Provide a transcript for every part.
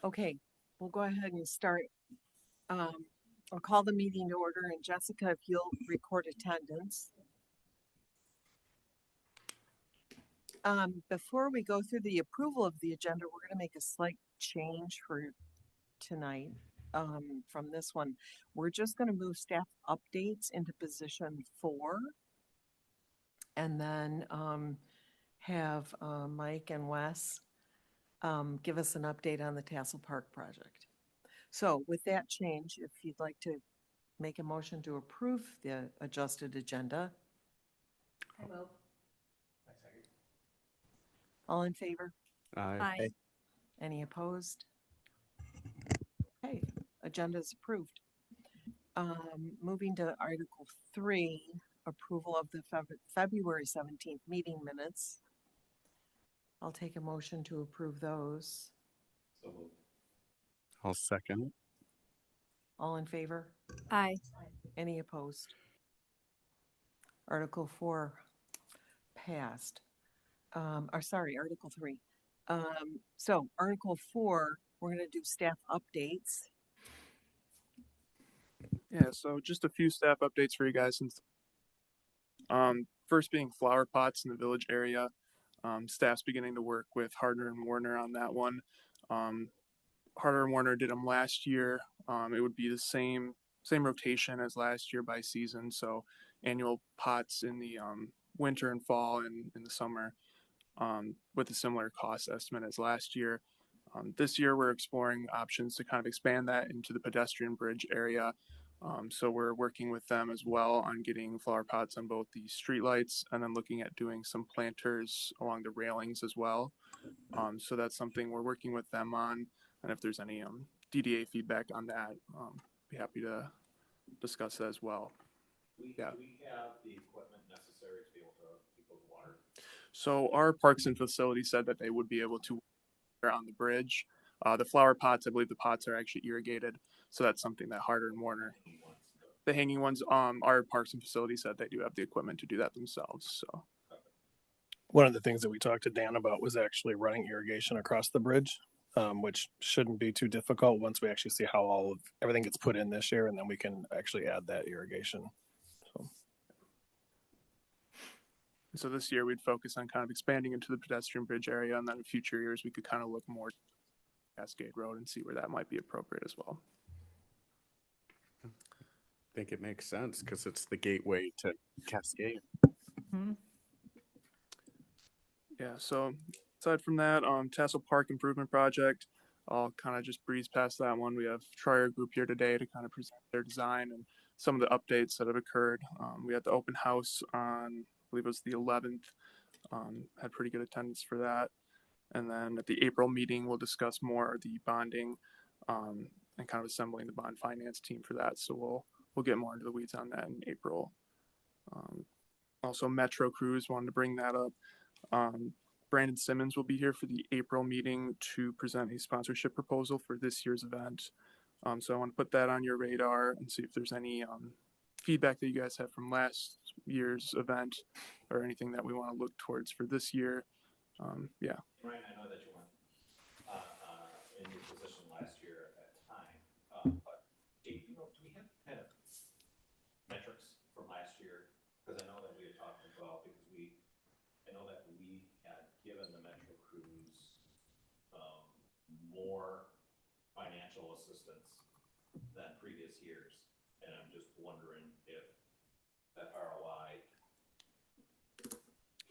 Okay, we'll go ahead and start. I'll call the meeting to order, and Jessica, if you'll record attendance. Before we go through the approval of the agenda, we're going to make a slight change for tonight. From this one, we're just going to move staff updates into position 4, and then have Mike and Wes give us an update on the Tassel Park project. So with that change, if you'd like to make a motion to approve the adjusted agenda. I will. I second. All in favor? Aye. Any opposed? Okay, agenda is approved. Moving to Article 3, approval of the February 17th meeting minutes. I'll take a motion to approve those. So moved. I'll second. All in favor? Aye. Any opposed? Article 4 passed. Article 3. So Article 4, we're going to do staff updates. Yeah, so just a few staff updates for you guys. Since first being flower pots in the village area, staff's beginning to work with Harder and Warner on that one. Harder and Warner did them last year. It would be the same rotation as last year by season. So annual pots in the winter and fall and in the summer, with a similar cost estimate as last year. This year we're exploring options to kind of expand that into the pedestrian bridge area. So we're working with them as well on getting flower pots on both the streetlights and then looking at doing some planters along the railings as well. So that's something we're working with them on. And if there's any DDA feedback on that, be happy to discuss that as well. Do we have the equipment necessary to be able to keep those water? So our Parks and Facility said that they would be able to on the bridge. The flower pots, I believe the pots are actually irrigated. So that's something that Harder and Warner, the hanging ones, our Parks and Facility said they do have the equipment to do that themselves. So one of the things that we talked to Dan about was actually running irrigation across the bridge, which shouldn't be too difficult once we actually see how everything gets put in this year, and then we can actually add that irrigation. So this year we'd focus on kind of expanding into the pedestrian bridge area, and then in future years we could kind of look more Cascade Road and see where that might be appropriate as well. I think it makes sense because it's the gateway to Cascade. Mm-hmm. Yeah, so aside from that, Tassel Park Improvement Project, I'll kind of just breeze past that one. We have Trier Group here today to kind of present their design and some of the updates that have occurred. We had the open house on, I believe it was the 11th, had pretty good attendance for that. And then at the April meeting, we'll discuss more the bonding and kind of assembling the bond finance team for that. So we'll get more into the weeds on that in April. Also, Metro Cruise, wanted to bring that up. Brandon Simmons will be here for the April meeting to present a sponsorship proposal for this year's event. So I want to put that on your radar and see if there's any feedback that you guys have from last year's event or anything that we want to look towards for this year. Yeah. Ryan, I know that you weren't in your position last year at that time, but do we have kind of metrics from last year? Because I know that we had talked about, I know that we had given the Metro Cruise more financial assistance than previous years, and I'm just wondering if that ROI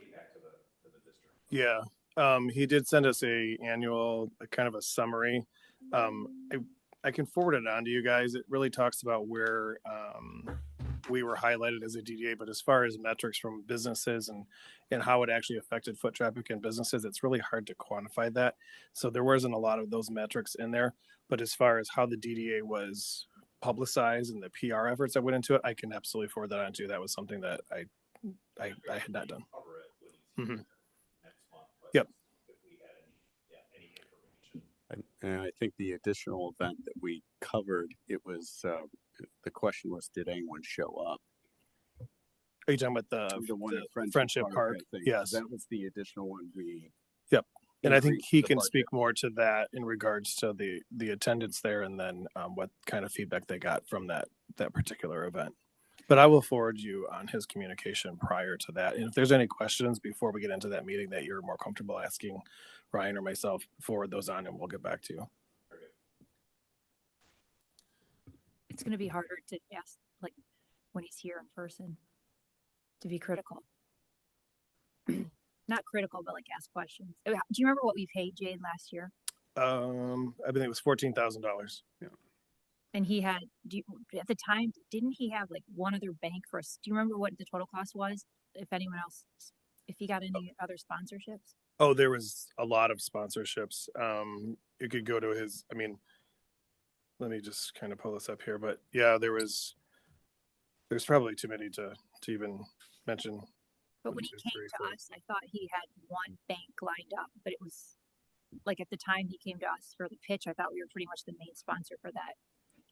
came back to the district. Yeah. He did send us a kind of a summary. I can forward it on to you guys. It really talks about where we were highlighted as a DDA, but as far as metrics from businesses and how it actually affected foot traffic in businesses, it's really hard to quantify that. So there wasn't a lot of those metrics in there. But as far as how the DDA was publicized and the PR efforts that went into it, I can absolutely forward that on to you. That was something that I had not done. Cover it when Mm-hmm. next month. Yep. If we had any information. And I think the additional event that we covered, it was the question was, did anyone show up? Are you talking about The one at Friendship Park? I think. Yes. That was the additional one we. Yep. And I think increased he the can budget. speak more to that in regards to the attendance there, and then what kind of feedback they got from that particular event. But I will forward you on his communication prior to that. And if there's any questions before we get into that meeting that you're more comfortable asking Ryan or myself, forward those on and we'll get back to you. It's going to be harder to ask, like, when he's here in person, to be critical. Not critical, but like ask questions. Do you remember what we paid Jade last year? I think it was $14,000. Yeah. And he had, at the time, didn't he have like one other bank for us? Do you remember what the total cost was? If anyone else, if he got any other sponsorships? Oh, there was a lot of sponsorships. You could go to his, I mean, let me just kind of pull this up here, but yeah, there's probably too many to even mention. But when he came to us, I thought he had one bank lined up, but it was like at the time he came to us for the pitch, I thought we were pretty much the main sponsor for that.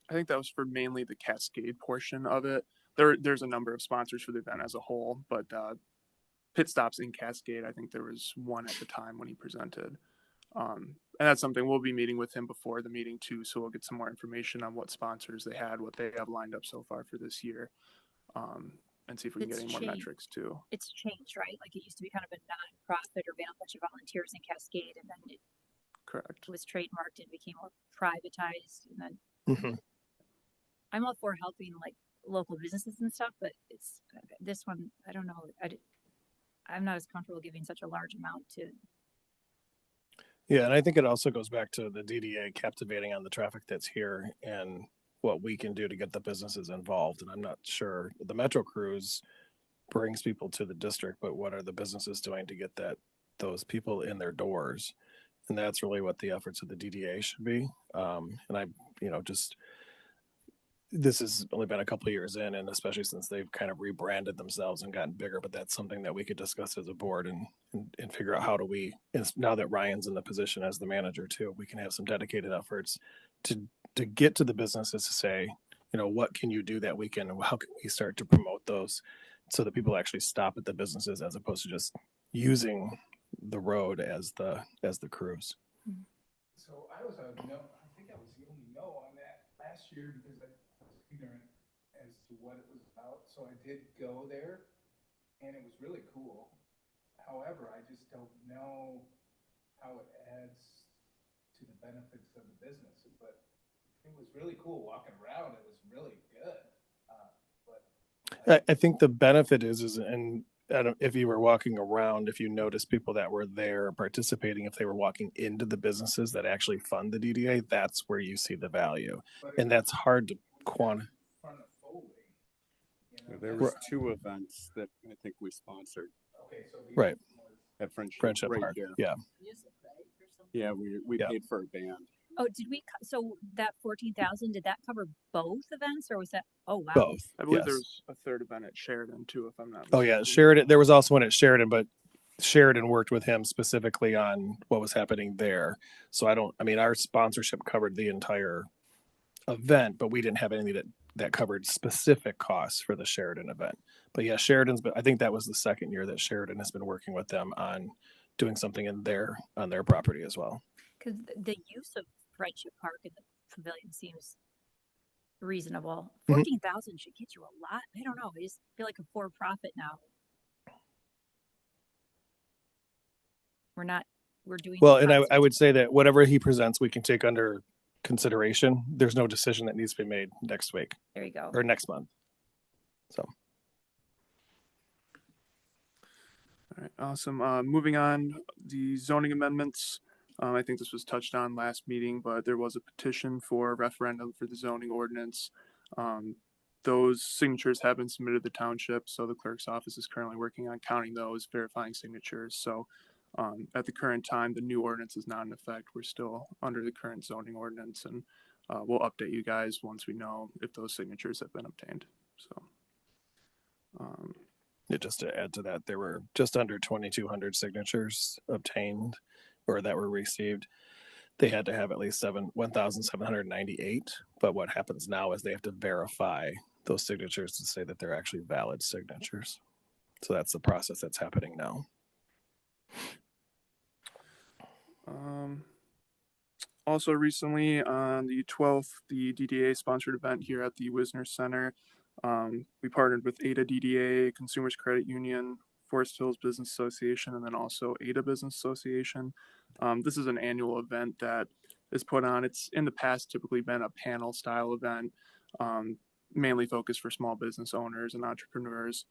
I think that was for mainly the Cascade portion of it. There's a number of sponsors for the event as a whole, but pit stops in Cascade, I think there was one at the time when he presented. And that's something we'll be meeting with him before the meeting too, so we'll get some more information on what sponsors they had, what they have lined up so far for this year, and see if we can get any more metrics too. It's changed, right? Like it used to be kind of a non-profit or a bunch of volunteers in Cascade, and then it was trademarked and became more privatized. And then I'm all for helping like local businesses and stuff, but it's this one, I don't know. I'm not as comfortable giving such a large amount to. Yeah, and I think it also goes back to the DDA captivating on the traffic that's here and what we can do to get the businesses involved. And I'm not sure the Metro Cruise brings people to the district, but what are the businesses doing to get those people in their doors? And that's really what the efforts of the DDA should be. And I, this has only been a couple of years in, and especially since they've kind of rebranded themselves and gotten bigger, but that's something that we could discuss as a board and figure out how do we, now that Ryan's in the position as the manager too, we can have some dedicated efforts to get to the businesses to say, what can you do that weekend and how can we start to promote those so that people actually stop at the businesses as opposed to just using the road as the cruise. So I was I think I was the only no on that last year because I was ignorant as to what it was about. So I did go there and it was really cool. However, I just don't know how it adds to the benefits of the business. But it was really cool walking around. It was really good. I think the benefit is and if you were walking around, if you notice people that were there participating, if they were walking into the businesses that actually fund the DDA, that's where you see the value. And that's hard to quantify. There was 2 events that I think we sponsored. Okay, so right. At Friendship Park. There. Yeah. Yeah, we paid for a band. Oh, did we? So that 14,000, did that cover both events, or was that? Oh, wow. Both. I believe there was a third event at Sheridan too, if I'm not mistaken. Oh yeah, Sheridan. There was also one at Sheridan, but Sheridan worked with him specifically on what was happening there. So our sponsorship covered the entire event, but we didn't have anything that covered specific costs for the Sheridan event. But yeah, I think that was the second year that Sheridan has been working with them on doing something on their property as well. Because the use of Friendship Park in the pavilion seems reasonable. 14,000 should get you a lot. I don't know. I just feel like a for-profit now. We're doing well, and I would say that whatever he presents, we can take under consideration. There's no decision that needs to be made next week. There you go. Or next month. So. All right, awesome. Moving on, the zoning amendments. I think this was touched on last meeting, but there was a petition for a referendum for the zoning ordinance. Those signatures have been submitted to the township, so the clerk's office is currently working on counting those, verifying signatures. So at the current time, the new ordinance is not in effect. We're still under the current zoning ordinance, and we'll update you guys once we know if those signatures have been obtained. So. Just to add to that, there were just under 2,200 signatures obtained or that were received. They had to have at least 1,798. But what happens now is they have to verify those signatures to say that they're actually valid signatures. So that's the process that's happening now. Also recently on the 12th, the DDA sponsored event here at the Wisner Center. We partnered with ADA DDA, Consumers Credit Union, Forest Hills Business Association, and then also ADA Business Association. This is an annual event that is put on. It's in the past typically been a panel style event, mainly focused for small business owners and entrepreneurs.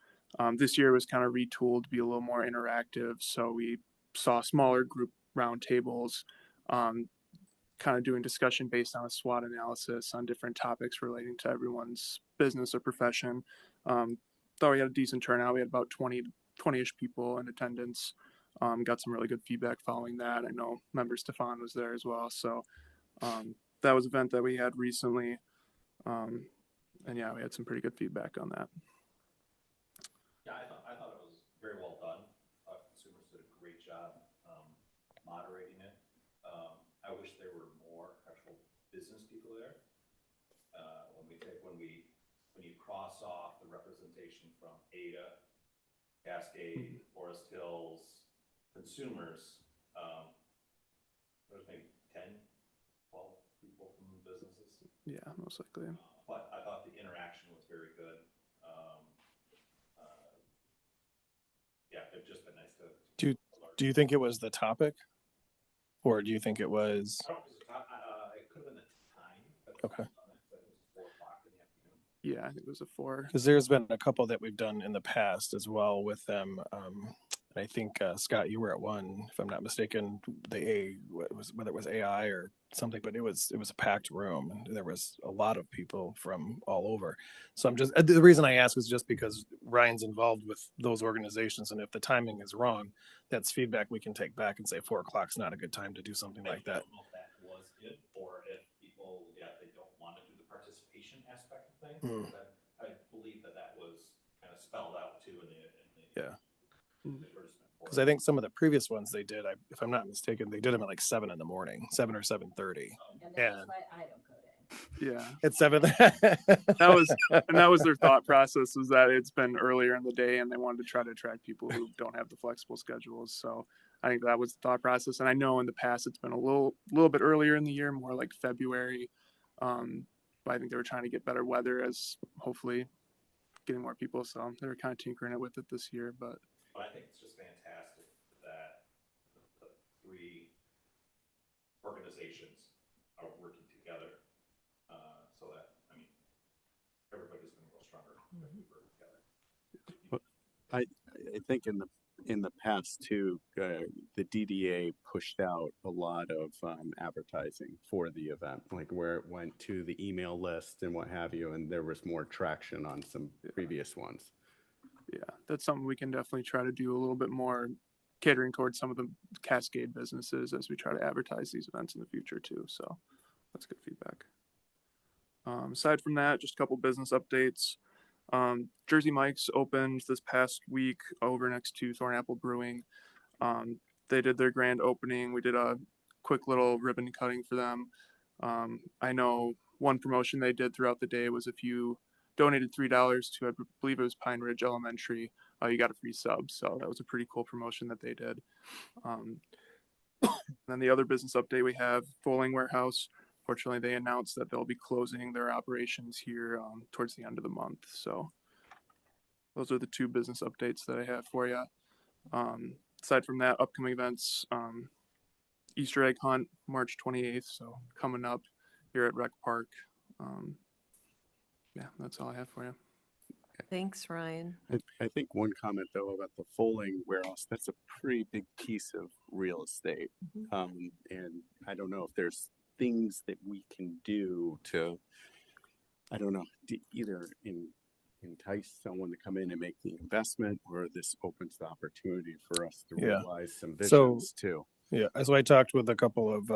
This year was kind of retooled to be a little more interactive. So we saw smaller group roundtables, kind of doing discussion based on a SWOT analysis on different topics relating to everyone's business or profession. Thought we had a decent turnout. We had about 20-ish people in attendance. Got some really good feedback following that. I know member Stefan was there as well. So that was an event that we had recently. And yeah, we had some pretty good feedback on that. Yeah, I thought it was very well done. Consumers did a great job moderating it. I wish there were more actual business people there. When you cross off the representation from ADA, Cascade, Forest Hills, consumers, there's maybe 10, 12 people from businesses. Yeah, most likely. But I thought the interaction was very good. Yeah, it'd just been nice to. Do you think it was the topic, or do you think it was? I don't know if it was it could have been the time. Okay. It was 4 o'clock in the afternoon. Yeah, I think it was a 4. Because there's been a couple that we've done in the past as well with them. I think Scott, you were at one, if I'm not mistaken. Whether it was AI or something, but it was a packed room, and there was a lot of people from all over. So the reason I ask is just because Ryan's involved with those organizations, and if the timing is wrong, that's feedback we can take back and say 4 o'clock's not a good time to do something like that. I don't know if that was it, or if people, they don't want to do the participation aspect of things. I believe that was kind of spelled out too in the Yeah. advertisement. Because I think some of the previous ones they did, if I'm not mistaken, they did them at like 7 in the morning, 7 or 7:30. And that's why I don't go there. Yeah. It's 7. that was their thought process, was that it's been earlier in the day and they wanted to try to attract people who don't have the flexible schedules. So I think that was the thought process. And I know in the past it's been a little bit earlier in the year, more like February. But I think they were trying to get better weather as hopefully getting more people. So they were kind of tinkering it with it this year. But I think it's just fantastic that the 3 organizations are working together, so that, everybody's going to go stronger if we work together. I think in the past too, the DDA pushed out a lot of advertising for the event, like where it went to the email list and what have you, and there was more traction on some previous ones. yeah, that's something we can definitely try to do a little bit more, catering towards some of the Cascade businesses as we try to advertise these events in the future too. So that's good feedback. Aside from that, just a couple business updates. Jersey Mike's opened this past week over next to Thornapple Brewing. They did their grand opening. We did a quick little ribbon cutting for them. I know one promotion they did throughout the day was if you donated $3 to, I believe it was Pine Ridge Elementary, you got a free sub. So that was a pretty cool promotion that they did. Then the other business update we have, Bowling Warehouse. Fortunately, they announced that they'll be closing their operations here towards the end of the month. So those are the 2 business updates that I have for you. Aside from that, upcoming events, Easter egg hunt, March 28th. So coming up here at Rec Park. Yeah, that's all I have for you. Thanks, Ryan. I think one comment though about the Bowling Warehouse, that's a pretty big piece of real estate. And I don't know if there's things that we can do to, I don't know, either entice someone to come in and make the investment, or this opens the opportunity for us to realize some visions too. Yeah, so I talked with a couple of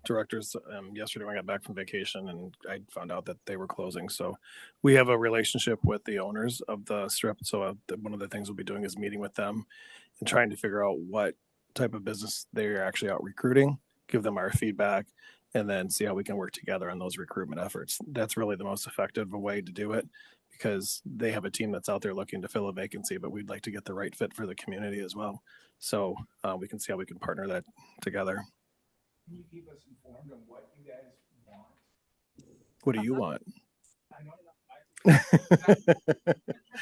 directors yesterday when I got back from vacation, and I found out that they were closing. So we have a relationship with the owners of the strip. So one of the things we'll be doing is meeting with them and trying to figure out what type of business they're actually out recruiting, give them our feedback, and then see how we can work together on those recruitment efforts. That's really the most effective way to do it, because they have a team that's out there looking to fill a vacancy, but we'd like to get the right fit for the community as well. So we can see how we can partner that together. Can you keep us informed on what you guys want? What do you want? I don't know.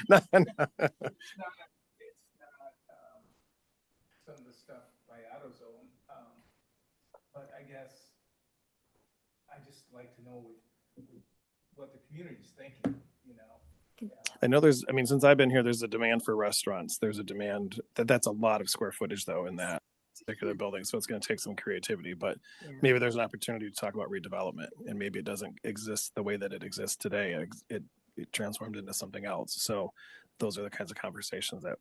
No, no. It's not some of the stuff by AutoZone, but I guess I just like to know what the community's thinking, you know? I know I mean, since I've been here, there's a demand for restaurants. There's a demand that's a lot of square footage though in that particular building. So it's going to take some creativity, but maybe there's an opportunity to talk about redevelopment, and maybe it doesn't exist the way that it exists today. It transformed into something else. So those are the kinds of conversations that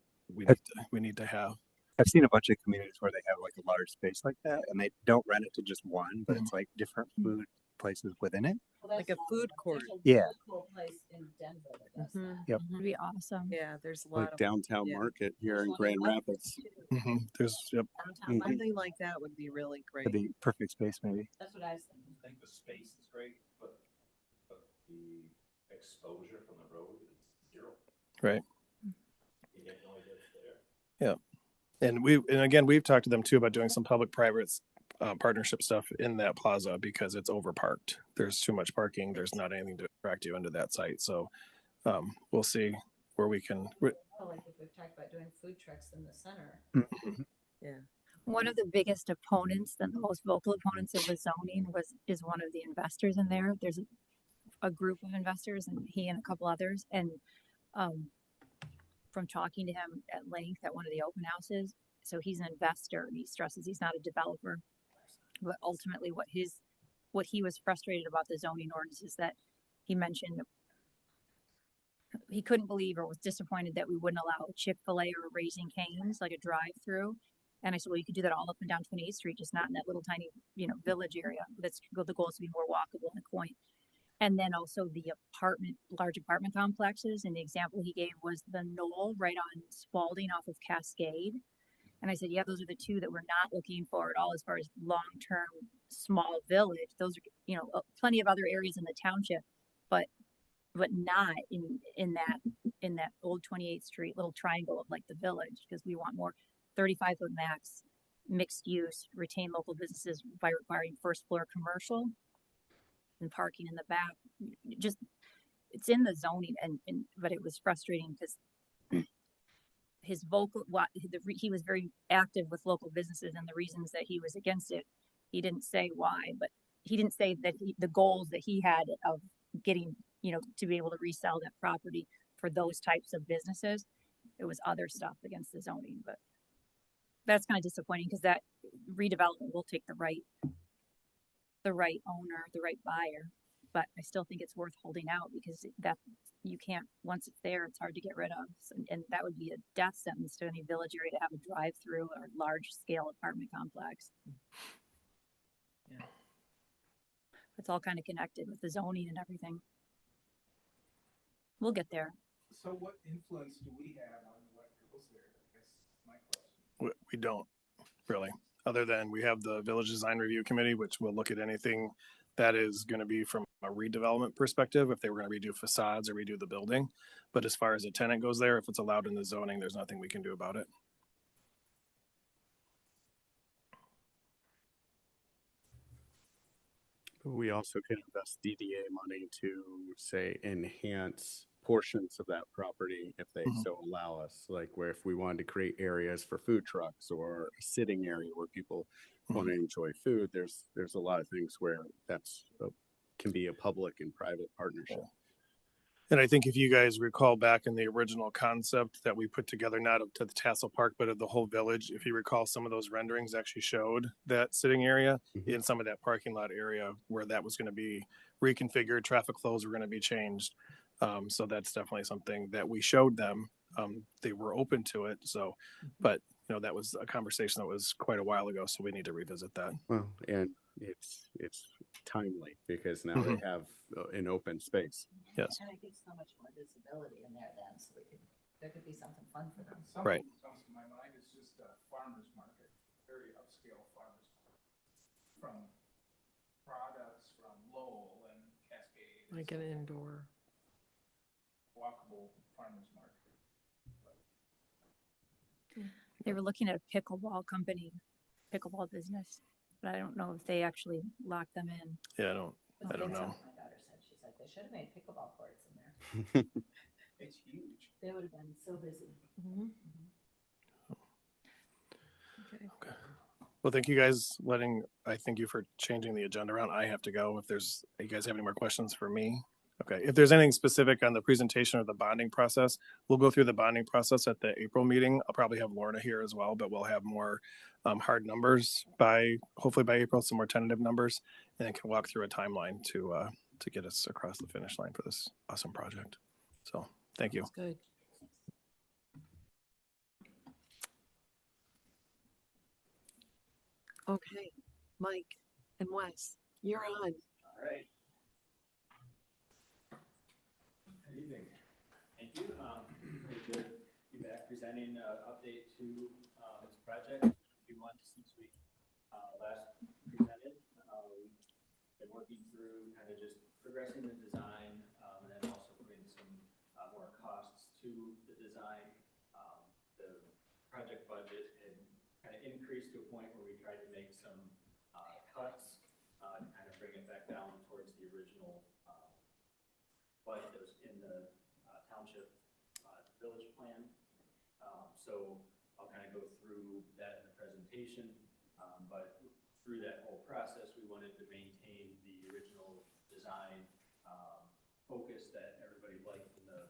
we need to have. I've seen a bunch of communities where they have like a large space like that, and they don't rent it to just one, but it's like different food places within it. Well, Like a food court. Yeah. Really cool place in Denver that does that. Yep. It'd be awesome. Yeah, there's a lot Like of downtown market here in Grand Rapids. There's Downtown, something like that would be really great. That'd be perfect space, maybe. that's what I was thinking. I think the space is great, but the exposure from the road is zero. right. You get no idea it's there. Yeah. And again, we've talked to them too about doing some public-private partnership stuff in that plaza because it's overparked. There's too much parking. There's not anything to attract you into that site. So we'll see where we can. Like if we've talked about doing food trucks in the center. Yeah. One of the biggest opponents, the most vocal opponents of the zoning is one of the investors in there. There's a group of investors, and he and a couple others. And from talking to him at length at one of the open houses, so he's an investor, and he stresses he's not a developer. But ultimately, what he was frustrated about the zoning ordinance is that he mentioned he couldn't believe or was disappointed that we wouldn't allow a Chick-fil-A or Raising Cane's, like a drive-through. And I said, well, you could do that all up and down 28th Street, just not in that little tiny, village area. The goal is to be more walkable in the point. And then also the large apartment complexes. And the example he gave was the Knoll right on Spalding off of Cascade. And I said, yeah, those are the two that we're not looking for at all as far as long-term small village. Those are, plenty of other areas in the township, but not in that old 28th Street little triangle of like the village, because we want more 35-foot max mixed use, retain local businesses by requiring first floor commercial and parking in the back. Just it's in the zoning, but it was frustrating because his he was very active with local businesses, and the reasons that he was against it, he didn't say why, but he didn't say that the goals that he had of getting, to be able to resell that property for those types of businesses. It was other stuff against the zoning, but that's kind of disappointing because that redevelopment will take the right owner, the right buyer. But I still think it's worth holding out because that you can't, once it's there, it's hard to get rid of. And that would be a death sentence to any village area to have a drive-through or large scale apartment complex. Yeah. It's all kind of connected with the zoning and everything. We'll get there. So what influence do we have on what goes there? I guess my question. We don't really, other than we have the Village Design Review Committee, which will look at anything that is going to be from a redevelopment perspective, if they were going to redo facades or redo the building. But as far as a tenant goes there, if it's allowed in the zoning, there's nothing we can do about it. We also can invest DDA money to, say, enhance portions of that property if they so allow us. Like where if we wanted to create areas for food trucks or a sitting area where people want to enjoy food, there's a lot of things where can be a public and private partnership. And I think if you guys recall back in the original concept that we put together, not up to the Tassel Park, but of the whole village, if you recall, some of those renderings actually showed that sitting area in some of that parking lot area where that was going to be reconfigured, traffic flows were going to be changed. So that's definitely something that we showed them. They were open to it. So, but that was a conversation that was quite a while ago. So we need to revisit that. Well, and it's timely because now they have an open space. Yes. And it gives so much more visibility in there then, so there could be something fun for them. Something Right. that comes to my mind is just a farmer's market, very upscale farmer's market. From products from Lowell and Cascade. Like an indoor. walkable farmer's market. They were looking at a pickleball company, pickleball business, but I don't know if they actually locked them in. Yeah, I don't That's know. what my daughter said. She's like, they should have made pickleball courts in there. It's huge. They would have been so busy. Okay. Well, thank you guys I thank you for changing the agenda around. I have to go. You guys have any more questions for me? Okay. If there's anything specific on the presentation or the bonding process, we'll go through the bonding process at the April meeting. I'll probably have Lorna here as well, but we'll have more hard numbers hopefully by April, some more tentative numbers, and then can walk through a timeline to get us across the finish line for this awesome project. So thank you. That's good. Okay, Mike and Wes, you're on. All right. Good evening. Thank you. Very good to be back presenting an update to this project. A few months since we last presented. We've been working through kind of just progressing the design and then also putting some more costs to the design. The project budget had kind of increased to a point where we tried to make some cuts to kind of bring it back down towards the original budget that was in the township village plan. So I'll kind of go through that in the presentation, but through that whole process, we wanted to maintain the original design focus that everybody liked in the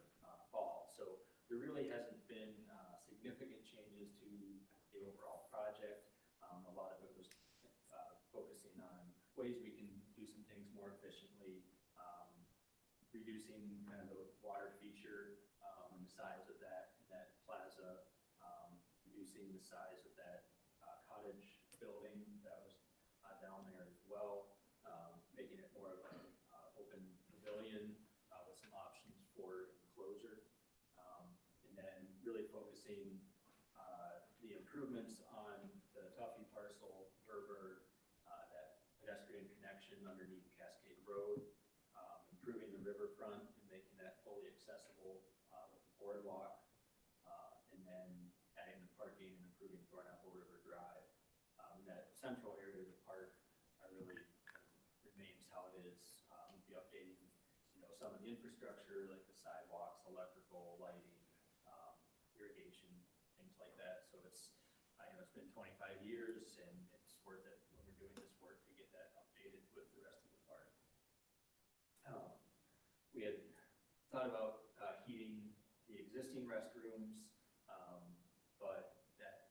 fall. So there really hasn't been significant changes to the overall project. A lot of it was focusing on ways we can do some things more efficiently, reducing kind of the water feature and the size of that plaza, reducing the size of that cottage building that was down there as well, making it more of an open pavilion with some options for enclosure, and then really focusing the improvements on the Tuffy parcel, Verber, that pedestrian connection underneath Cascade Road, improving the riverfront and making that fully accessible with the boardwalk, and then adding the parking and improving Thornapple River Drive. That central area of the park really remains how it is. We'll be updating, some of the infrastructure like the sidewalks, electrical, lighting, irrigation, things like that. So it's been 25 years and it's worth it when we're doing this work to get that updated with the rest of the park. We had thought about heating the existing restrooms, but that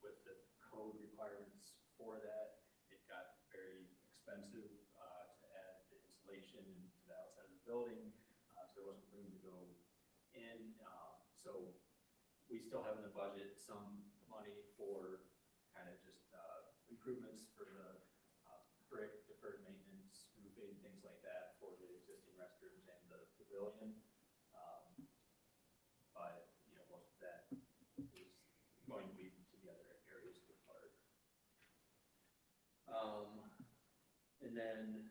with the code requirements for that, it got very expensive to add the insulation to the outside of the building, so there wasn't room to go in. So we still have in the budget some money for kind of just improvements for the brick, deferred maintenance, roofing, things like that for the existing restrooms and the pavilion. But most of that is going to be to the other areas of the park. And then,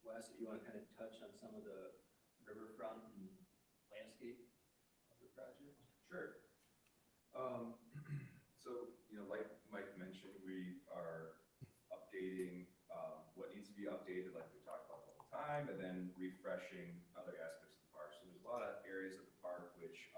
Wes, if you want to kind of touch on some of the riverfront and landscape of the project. Sure. So, like Mike mentioned, we are updating what needs to be updated, like we talked about all the time, and then refreshing other aspects of the park. So there's a lot of areas of the park which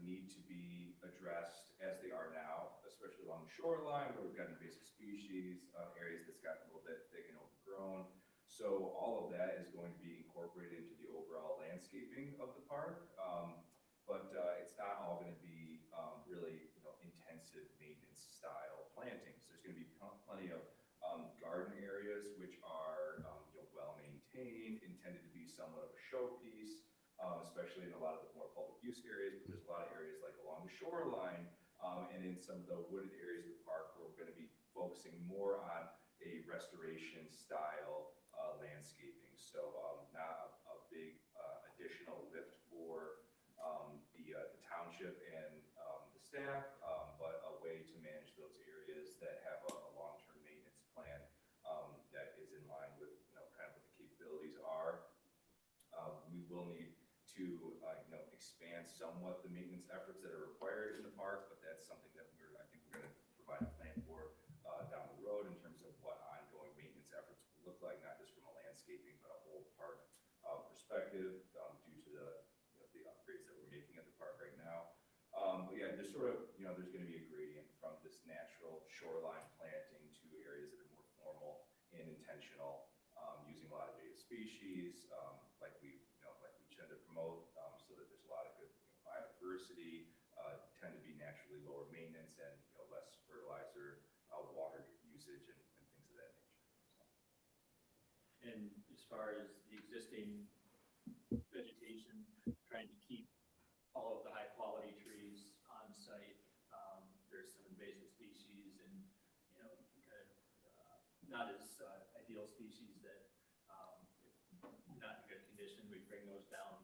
need to be addressed as they are now, especially along the shoreline where we've got invasive species, areas that's gotten a little bit thick and overgrown. So all of that is going to be incorporated into the overall landscaping of the park. But it's not all going to be really intensive maintenance style plantings. There's going to be plenty of garden areas which are well maintained, intended to be somewhat of a showpiece, especially in a lot of the more public use areas. But there's a lot of areas like along the shoreline and in some of the wooded areas of the park where we're going to be focusing more on a restoration style landscaping. So not a big additional lift for the township and the staff, but a way to manage those areas that have a long-term maintenance plan that is in line with kind of what the capabilities are. We will need to expand somewhat the maintenance efforts that are required in the park, but that's something that I think we're gonna provide a plan for, down the road in terms of what ongoing maintenance efforts will look like, not just from a landscaping, but a whole park, perspective, due to the upgrades that we're making at the park right now. But yeah, there's sort of, there's gonna be a gradient from this natural shoreline planting to areas that are more formal and intentional, using a lot of native species, like we tend to promote, so that there's a lot of good biodiversity, tend to be naturally lower maintenance and less fertilizer, water usage and things of that nature. So. And as far as the existing vegetation, trying to keep all of the high quality trees on site. There's some invasive species and kind of not as ideal species that if not in good condition, we bring those down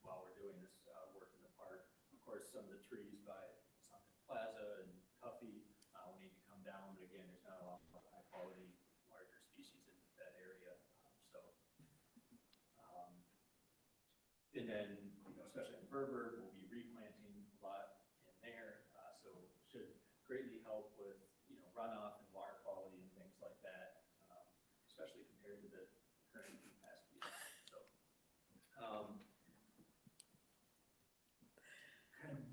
while we're doing this work in the park. Of course, some of the trees by Sunken Plaza and Tuffy will need to come down, but again, there's not a lot of high quality larger species in that area. And then, especially in Berber, we'll be replanting a lot in there, so should greatly help with runoff and water quality and things like that, especially compared to the current capacity. So, kind of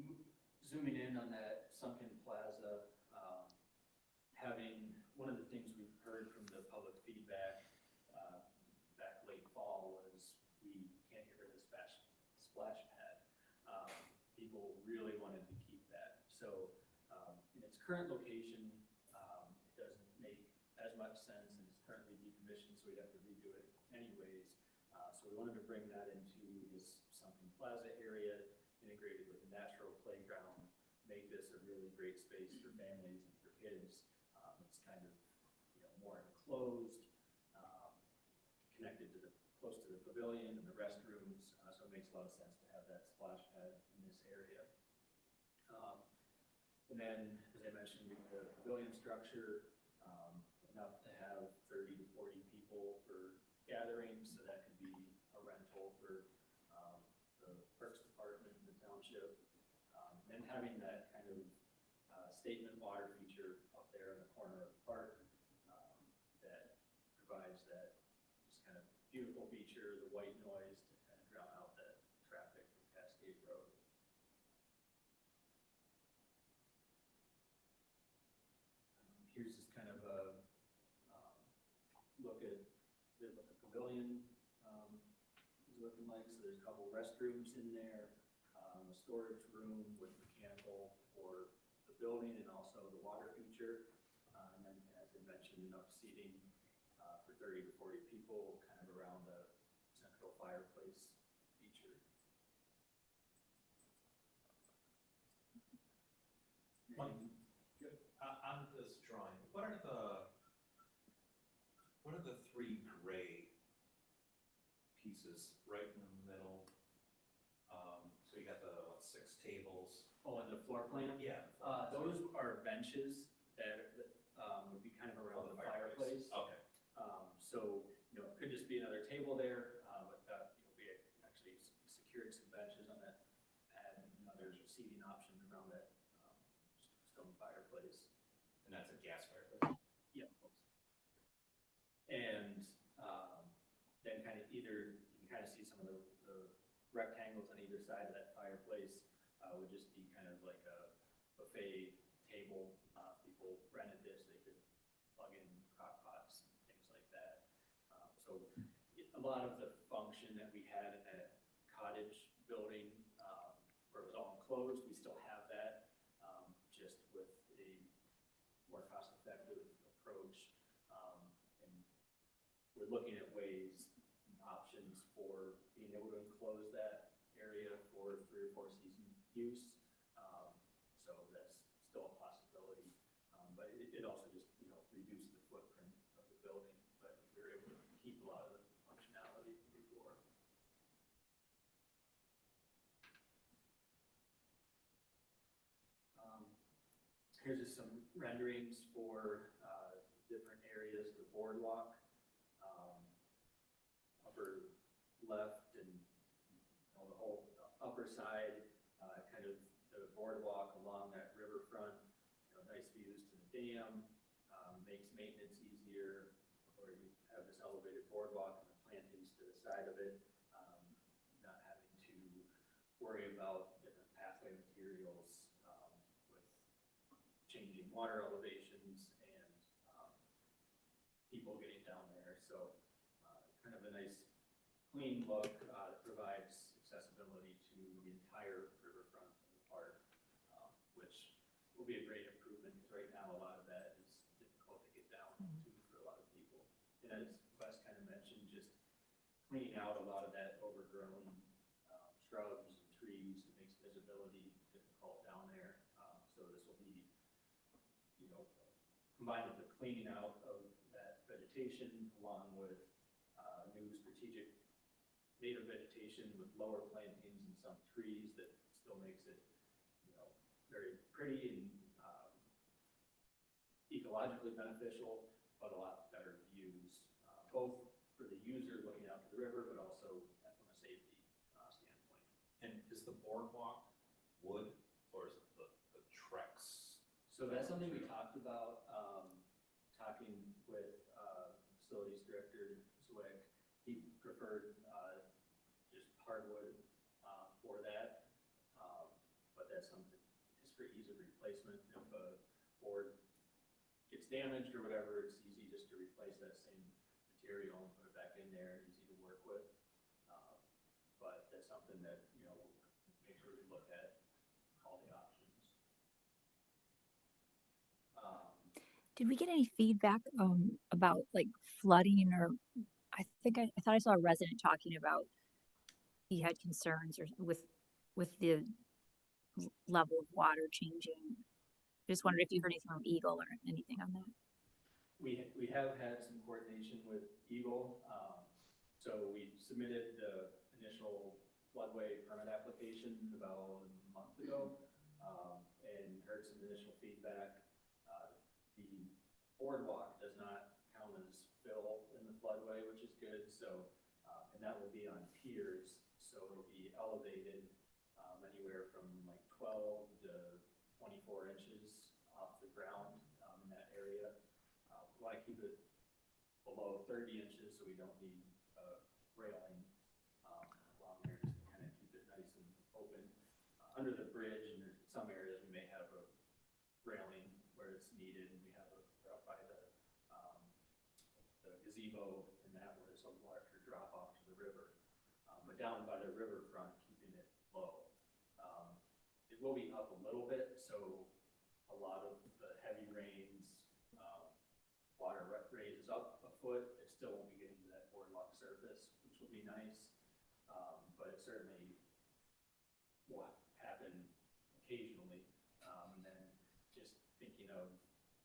zooming in on that Sunken Plaza, having one of the things we've heard from the public feedback back late fall was we can't get rid of the splash pad. People really wanted to keep that. So in its current location, it doesn't make as much sense and it's currently decommissioned, so we'd have to redo it anyways. So we wanted to bring that into this Sunken Plaza area, integrated with a natural playground, make this a really great space for families and for kids. It's kind of more enclosed, connected to close to the pavilion and the restrooms, so it makes a lot of sense to have that splash pad in this area. And then, as I mentioned, the pavilion structure, enough to have 30 to 40 people for gatherings, so that could be a rental for the Parks Department, the township, and having that kind of statement water feature up there in the corner of the park that provides that just kind of beautiful feature, the white noise to kind of drown out that traffic from Cascade Road. Here's just kind of a look at what the pavilion is looking like. So there's a couple restrooms in there, a storage room with mechanical for the building and also the water feature. And then, as I mentioned, enough seating for 30 to 40 people, kind of around the central fireplace feature. On this drawing, what are the three gray pieces right in the middle? So you got the 6 tables. Oh, and the floor plan? Yeah. Those are benches that would be kind of around the fireplace. Okay. So, it could just be another table there, but we actually secured some benches on that pad, and there's a seating option around that stone fireplace. And that's a gas fireplace? Yeah. And then you can kind of see some of the rectangles on either side of that fireplace would just be kind of like a buffet table. People rented this, they could plug in crock pots and things like that. So a lot of the function that we had in that cottage building where it was all enclosed, we still have that, just with a more cost-effective approach. And we're looking at ways and options for being able to enclose that area for 3 or 4 season use. So that's still a possibility. But it also just reduced the footprint of the building, but we were able to keep a lot of the functionality before. Here's just some renderings for different areas of the boardwalk. Upper left and the whole upper side, kind of the boardwalk along that riverfront, nice views to the dam, makes maintenance easier, where you have this elevated boardwalk and the plantings to the side of it, not having to worry about different pathway materials with changing water elevations and people getting down there. So kind of a nice clean look that provides accessibility to the entire riverfront of the park, which will be a great improvement because right now a lot of that is difficult to get down to for a lot of people. And as Wes kind of mentioned, just cleaning out a lot of that overgrown shrubs and trees. It makes visibility difficult down there. So this will be, combined with the cleaning out of that vegetation along with new strategic native vegetation with lower plantings and some trees that still makes it, very pretty and ecologically beneficial, but a lot better views, both for the user looking out to the river, but also from a safety standpoint. And is the boardwalk wood or is it the Trex? So that's something we talked about, talking with facilities director Zwick. He preferred just hardwood for that, but that's something just for ease of replacement. If a board gets damaged or whatever, it's easy just to replace that same material and put it back in there, easy to work with. But that's something that, we'll make sure we look at all the options. Did we get any feedback about like flooding, or I thought I saw a resident talking about he had concerns or with the level of water changing. Just wondered if you heard anything from Eagle or anything on that. We have had some coordination with Eagle. So we submitted the initial floodway permit application about a month ago and heard some initial feedback. The boardwalk does not count as fill in the floodway, which is good. So, and that will be on piers. So it'll be elevated anywhere from like 12 to 24 inches off the ground in that area. We want to keep it below 30 inches so we don't need railing along there just to kind of keep it nice and open. Under the bridge, and there's some areas we may have a railing where it's needed, and we have up by the gazebo and that where there's a larger drop off to the river. But down by the riverfront, keeping it low. It will be up a little bit, so a lot of the heavy rains, water raises up a foot. It still won't be getting to that boardwalk surface, which will be nice. But it certainly will happen occasionally. And then just thinking of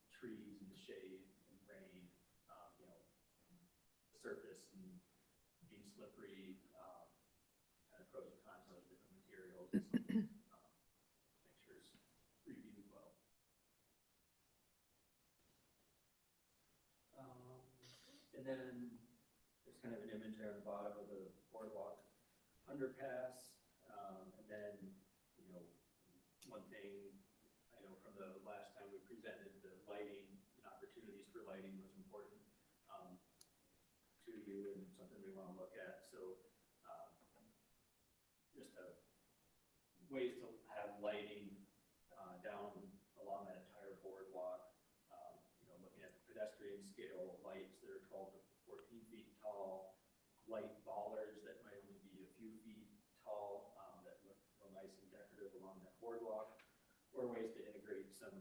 trees and the shade and rain, the surface and being slippery, kind of pros and cons of different materials. Make sure it's reviewed well. And then there's kind of an image there on the bottom of the boardwalk underpass. And then, one thing I know from the last time we presented, the lighting and opportunities for lighting was important to you and something we want to look at. So just ways to have lighting down along that entire boardwalk. Looking at the pedestrian scale lights that are 12 to 14 feet tall, light bollards that might only be a few feet tall that look real nice and decorative along that boardwalk, or ways to integrate some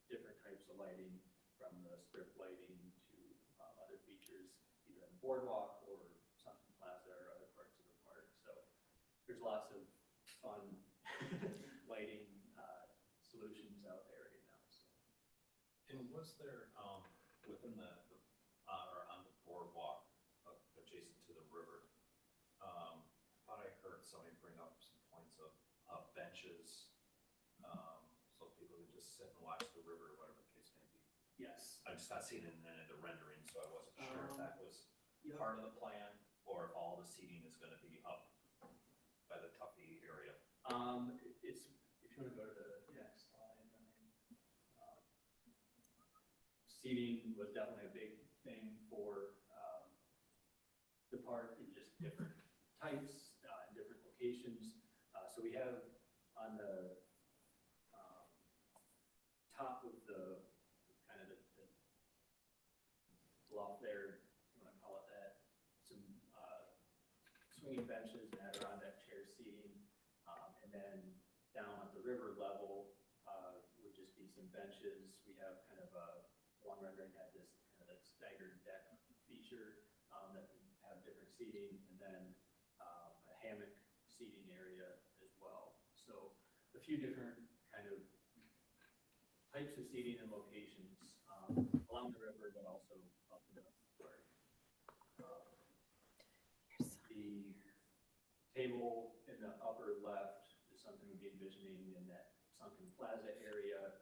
different types of lighting from the strip lighting to other features, either in the boardwalk or Sunken Plaza or other parts of the park. So there's lots of fun lighting solutions out there right now. So. And was there within or on the boardwalk adjacent to the river? I thought I heard somebody bring up some points of benches, so people could just sit and watch the river, whatever the case may be. Yes. I'm just not seeing it in any of the rendering, so I wasn't sure if that was part of the plan or if all the seating is going to be up by the top It's, if you want to go to the next slide, seating was definitely a big thing for the park, and just different types, and different locations. So we have on the top of the kind of the bluff there, if you want to call it that, some swinging benches and Adirondack chair seating, and then down at the river level would just be some benches. We have kind of one rendering had this kind of staggered deck feature that would have different seating, and then a hammock seating area as well. So a few different kind of types of seating and locations along the river, but also up the park. The table in the upper left is something we'd be envisioning in that sunken plaza area.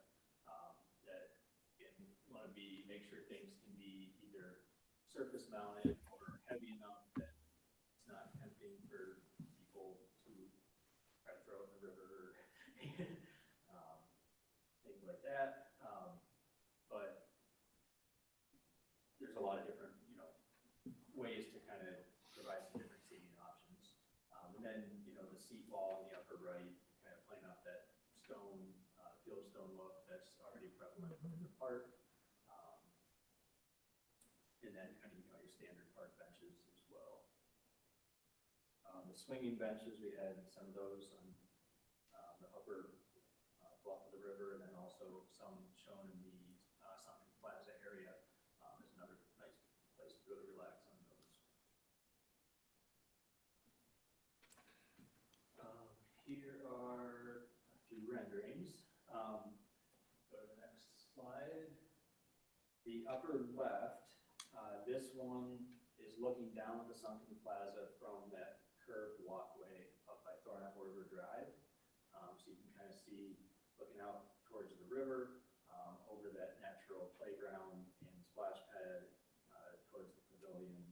That again, we want to make sure things can be either surface mounted or heavy enough that it's not tempting for people to try to throw it in the river, things like that. But there's a lot of different, ways to kind of provide some different seating options. And then, the seat wall in the upper right, kind of playing off that stone, fieldstone look that's already prevalent in the park. And then kind of, your standard park benches as well. The swinging benches, we had some of those on the upper bluff of the river, and then also some shown in the sunken plaza area is another nice place to go to relax on those. Here are a few renderings. Go to the next slide. The upper left, this one is looking down at the sunken plaza from that curved walkway up by Thornapple River Drive. So you can kind of see, looking out towards the river, over that natural playground and splash pad towards the pavilion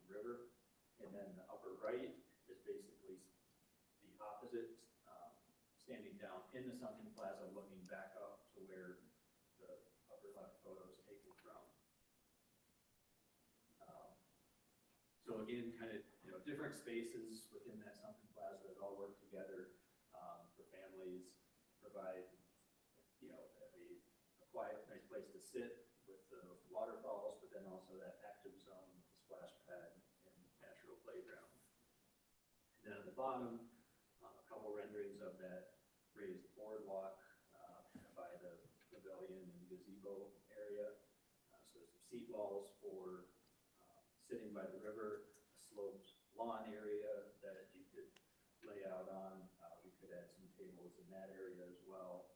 river. And then the upper right is basically the opposite, standing down in the sunken plaza, looking back up to where the upper left photo is taken from. So again, kind of, different spaces within that sunken plaza that all work together for families, provide, a quiet, nice place to sit with the waterfalls, but then also that active zone with the splash pad and natural playground. And then at the bottom, a couple renderings of that raised boardwalk by the pavilion and gazebo area. So some seat walls for sitting by the river, a sloped lawn area that you could lay out on. We could add some tables in that area as well.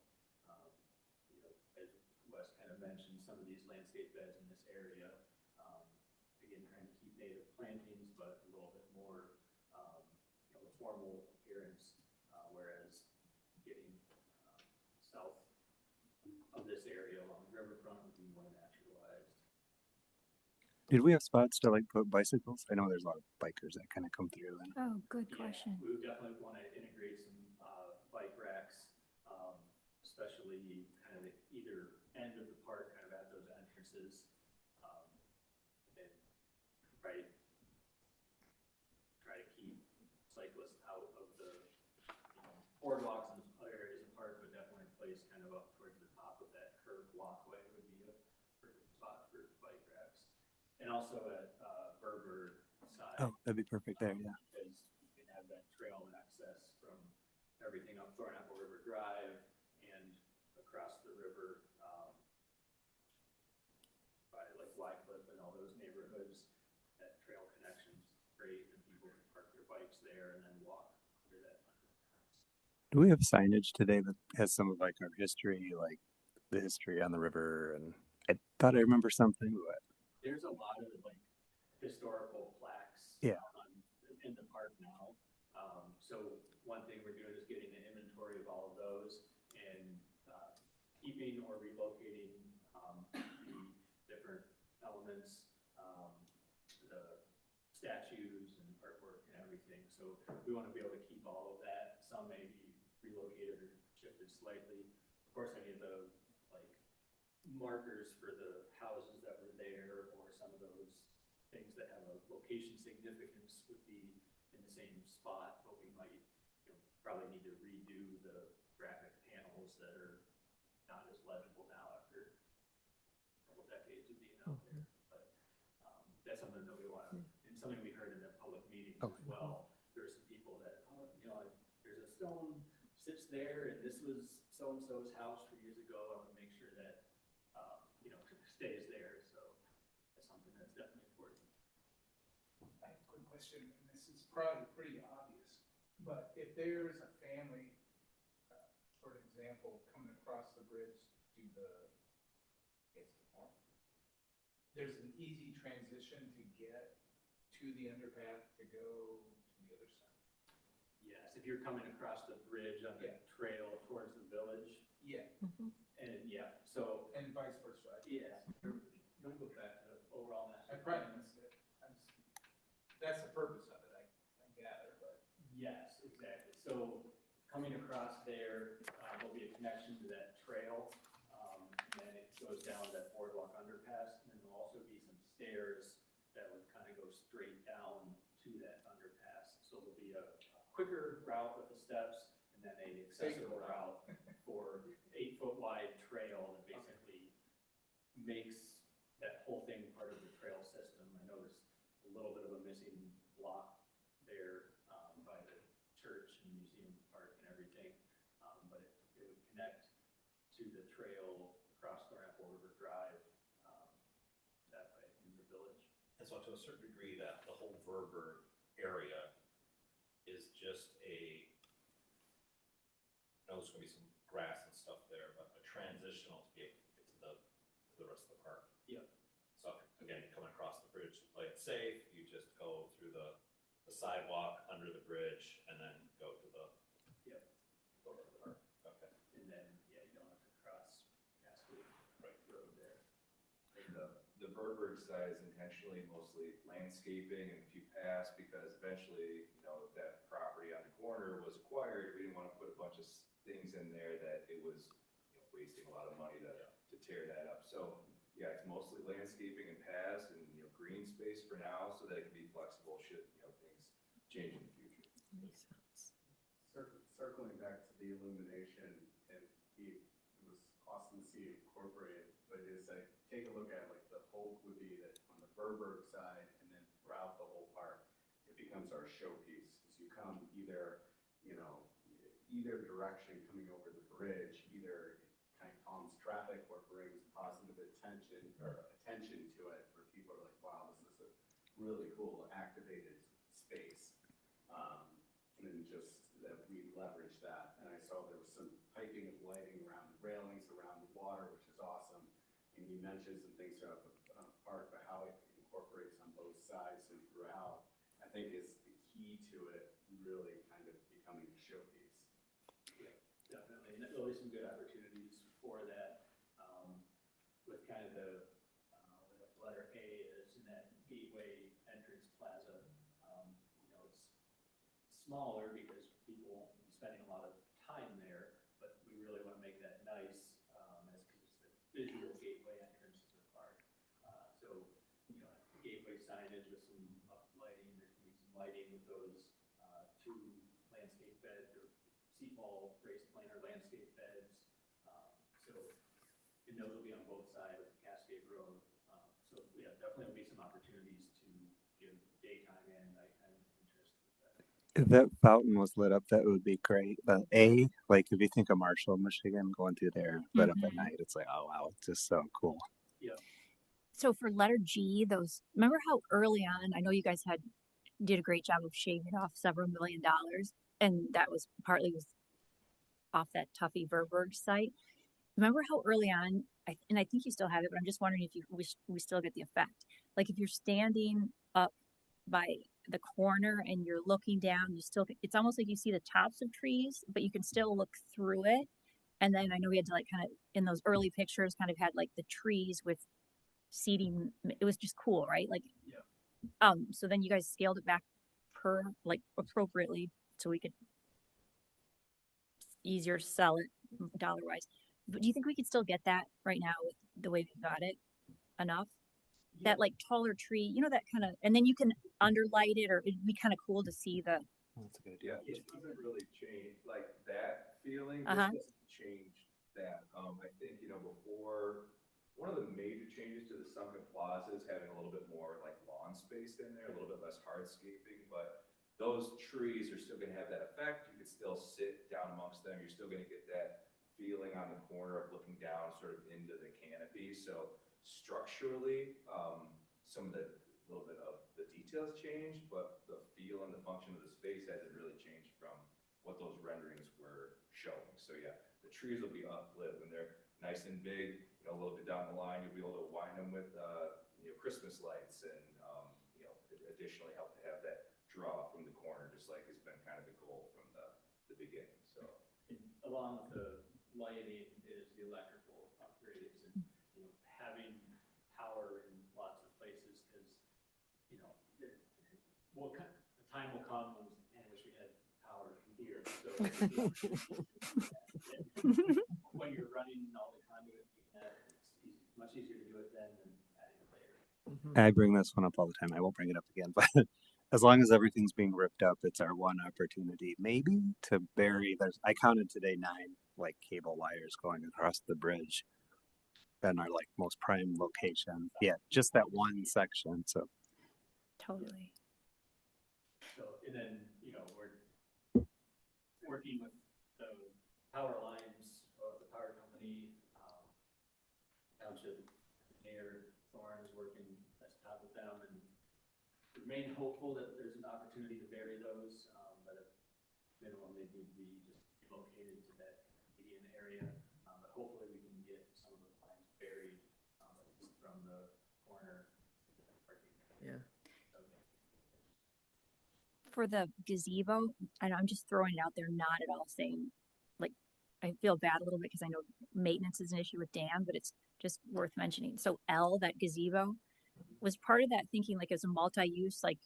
As Wes kind of mentioned, some of these landscape beds in this area, again, trying to keep native plantings, but a little bit more formal appearance, whereas getting south of this area along the riverfront would be more naturalized. Did we have spots to put bicycles? I know there's a lot of bikers that kind of come through. And Oh, good question. We would definitely want to integrate some bike racks, especially kind of at either end of the park, kind of at those entrances, and try to keep cyclists out of the boardwalks and other areas of the park, but definitely place kind of up towards the top of that curved walkway would be a perfect spot for bike racks. And also at Berber side. oh, that'd be perfect there. Yeah. Because you can have that trail access from everything up Thornapple River Drive and across the river by Wycliffe and all those neighborhoods. That trail connection's great, and people can park their bikes there and then walk under that underpass. Do we have signage today that has some of our history, like the history on the river? And I thought I remember something, but There's a lot of historical plaques in the park now. So one thing we're doing is getting an inventory of all of those and keeping or relocating the different elements, the statues and artwork and everything. So we want to be able to keep all of that. Some may be slightly. Of course, any of the like markers for the houses that were there, or some of those things that have a location significance would be in the same spot, but we might, probably need to redo the graphic panels that are not as legible now after a couple decades of being out there. But that's something that we want to, and something we heard in the public meeting as well. There are some people that, there's a stone sits there, and this was so-and-so's house for years ago. I want to make sure that, stays there. So that's something that's definitely important. I have a quick question, and this is probably pretty obvious, but if there's a family, for example, coming across the bridge to there's an easy transition to get to the underpass to go to the other side. Yes, if you're coming across the bridge on the trail towards the village. Yeah. And and vice versa. Yeah. Don't go back to overall master. I probably missed it. That's the purpose of it, I gather, but. Yes, exactly. So coming across there, will be a connection to that trail. And then it goes down that boardwalk underpass, and then there'll also be some stairs that would kind of go straight down to that underpass. So there'll be a quicker route with the steps, and then a accessible route for 8-foot wide trail that basically makes that whole thing part of the trail system. I know there's a little bit of a missing block there by the church and museum park and everything, but it would connect to the trail across Thornapple River Drive that way in the village. And so to a certain degree, that the whole Verber area is just there's going to be some grass and stuff there, but a transitional to be able to get to the rest of the park. Yeah. So again, you come across the bridge to play it safe, you just go through the sidewalk under the bridge and then go to the park. Okay. And then, you don't have to cross Cascade Road there. And the Verberg side is intentionally mostly landscaping and a few paths, because eventually, that property on the corner was acquired. We didn't want to put a bunch of things in there that it was wasting a lot of money to tear that up. So yeah, it's mostly landscaping and paths and green space for now, so that it can be flexible should things change in the future. Makes sense. Circling back to the illumination, and it was awesome to see it incorporated, but as I take a look at like the hope would be that on the Verberg side and then throughout the whole park, it becomes our showpiece. As you come either direction coming over the bridge, either it kind of calms traffic or brings positive attention to it, where people are like, wow, this is a really cool activated space. And just that we leverage that. And I saw there was some piping of lighting around the railings, around the water, which is awesome. And you mentioned some things throughout the park, but how it incorporates on both sides and throughout, I think is the key to it really kind of becoming a showpiece. Yeah, definitely. And there'll be some good opportunities for that with kind of the letter A is in that gateway entrance plaza. It's smaller because people won't be spending a lot of time there, but we really want to make that nice because it's the visual gateway entrance to the park. So, gateway signage with some lighting. There can be some lighting with those two landscape beds or seawall raised planter landscape beds. And those will be on both sides of Cascade Road. So yeah, definitely will be some opportunities to give daytime and nighttime interest with that. If that fountain was lit up, that would be great. But like if you think of Marshall, Michigan, going through there lit up at night, it's like, oh wow, it's just so cool. Yeah. So for letter G, remember how early on, I know you guys did a great job of shaving off several $1 million, and that was partly off that Tuffy Verberg site. Remember how early on, and I think you still have it, but I'm just wondering if we still get the effect. Like if you're standing up by the corner and you're looking down, it's almost like you see the tops of trees, but you can still look through it. And then I know we had to like kind of, in those early pictures, kind of had like the trees with seating. It was just cool, right? Like, yeah. So then you guys scaled it back appropriately so we could easier to sell it dollar wise. But do you think we could still get that right now with the way we got it enough? That like taller tree, you know, that kind of, and then you can underlight it, or it'd be kind of cool to see the. That's a good Yeah, idea. it doesn't really change, like that feeling, this Uh-huh. doesn't change that. I think, before, one of the major changes to the sunken plaza is having a little bit more like lawn space in there, a little bit less hardscaping, but those trees are still gonna have that effect. You can still sit down amongst them, you're still gonna get that feeling on the corner of looking down sort of into the canopy. So structurally, some of the little bit of the details changed, but the feel and the function of the space hasn't really changed from what those renderings were showing. So yeah, the trees will be uplit when they're nice and big. A little bit down the line, you'll be able to wind them with Christmas lights, and additionally help to have that draw from the corner, just like has been kind of the goal from the beginning. So and along with the lighting is the electrical upgrades, and having power in lots of places, because the time will come when I wish we had power from here. So when you're running all the conduit, it's much easier to do it then than adding it later. I bring this one up all the time. I won't bring it up again, but as long as everything's being ripped up, it's our one opportunity, maybe, to bury. I counted today 9 like cable wires going across the bridge in our like most prime location. Yeah, just that one section. So Totally. So, and then, we're working with the power lines of the power company, township mayor Thorne is working at the top with them, and remain hopeful that there's an opportunity to bury those, but at minimum, they need to be just relocated to that median area. But hopefully we can get some of those lines buried, at least from the corner to the parking. Yeah. For the gazebo, and I'm just throwing it out there, not at all saying, like, I feel bad a little bit because I know maintenance is an issue with Dan, but it's just worth mentioning. So that gazebo, was part of that thinking like as a multi-use, like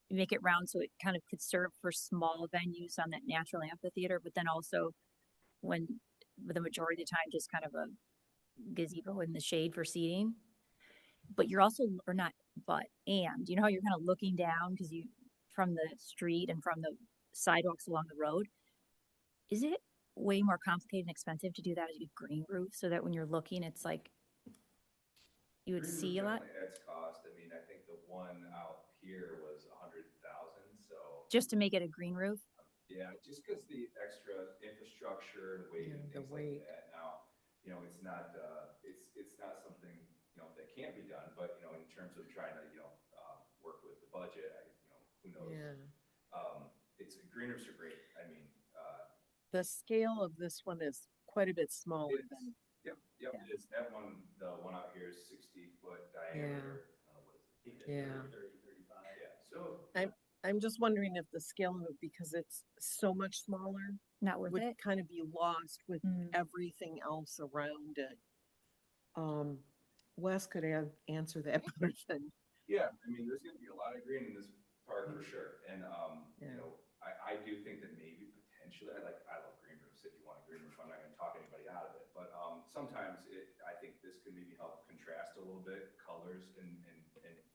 make it round so it kind of could serve for small venues on that natural amphitheater, but then also when the majority of the time just kind of a gazebo in the shade for seating. But you're also, or not, but, and you know how you're kind of looking down because you from the street and from the sidewalks along the road. Is it way more complicated and expensive to do that as a green roof so that when you're looking, it's like you would see a lot? Adds cost. I mean, I think the one out here was 100,000. So just to make it a green roof? Yeah, just because the extra infrastructure and weight and things like that. Now, it's not something that can't be done. But in terms of trying to work with the budget, who knows? Yeah. Green roofs are great. I mean, the scale of this one is quite a bit smaller than. Yep. Yeah. It is. That one, the one out here is 60-foot diameter. Yeah. 30, 35. Yeah. So I'm just wondering if the scale of it, because it's so much smaller, not worth would it, kind of be lost with everything else around it. Wes could answer that better than. Yeah, I mean, there's going to be a lot of green in this park for sure, and I do think that maybe potentially, I love green roofs. If you want a green roof, I'm not going to talk anybody out of it, but sometimes I think this can maybe help contrast a little bit colors and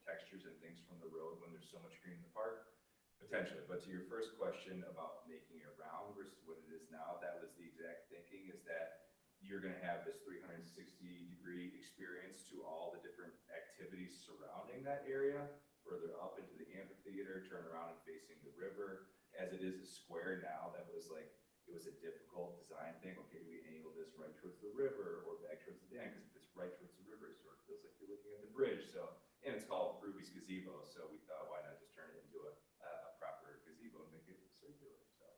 textures and things from the road when there's so much green in the park. Potentially, but to your first question about making it round versus what it is now, that was the exact thinking, is that you're going to have this 360-degree experience to all the different activities surrounding that area, further up into the amphitheater, turn around and facing the river. As it is a square now, it was a difficult design thing. Okay, do we angle this right towards the river or back towards the dam? Because if it's right towards the river, it sort of feels like you're looking at the bridge. So, and it's called Ruby's Gazebo, so we thought, why not just turn it into a proper gazebo and make it circular? So,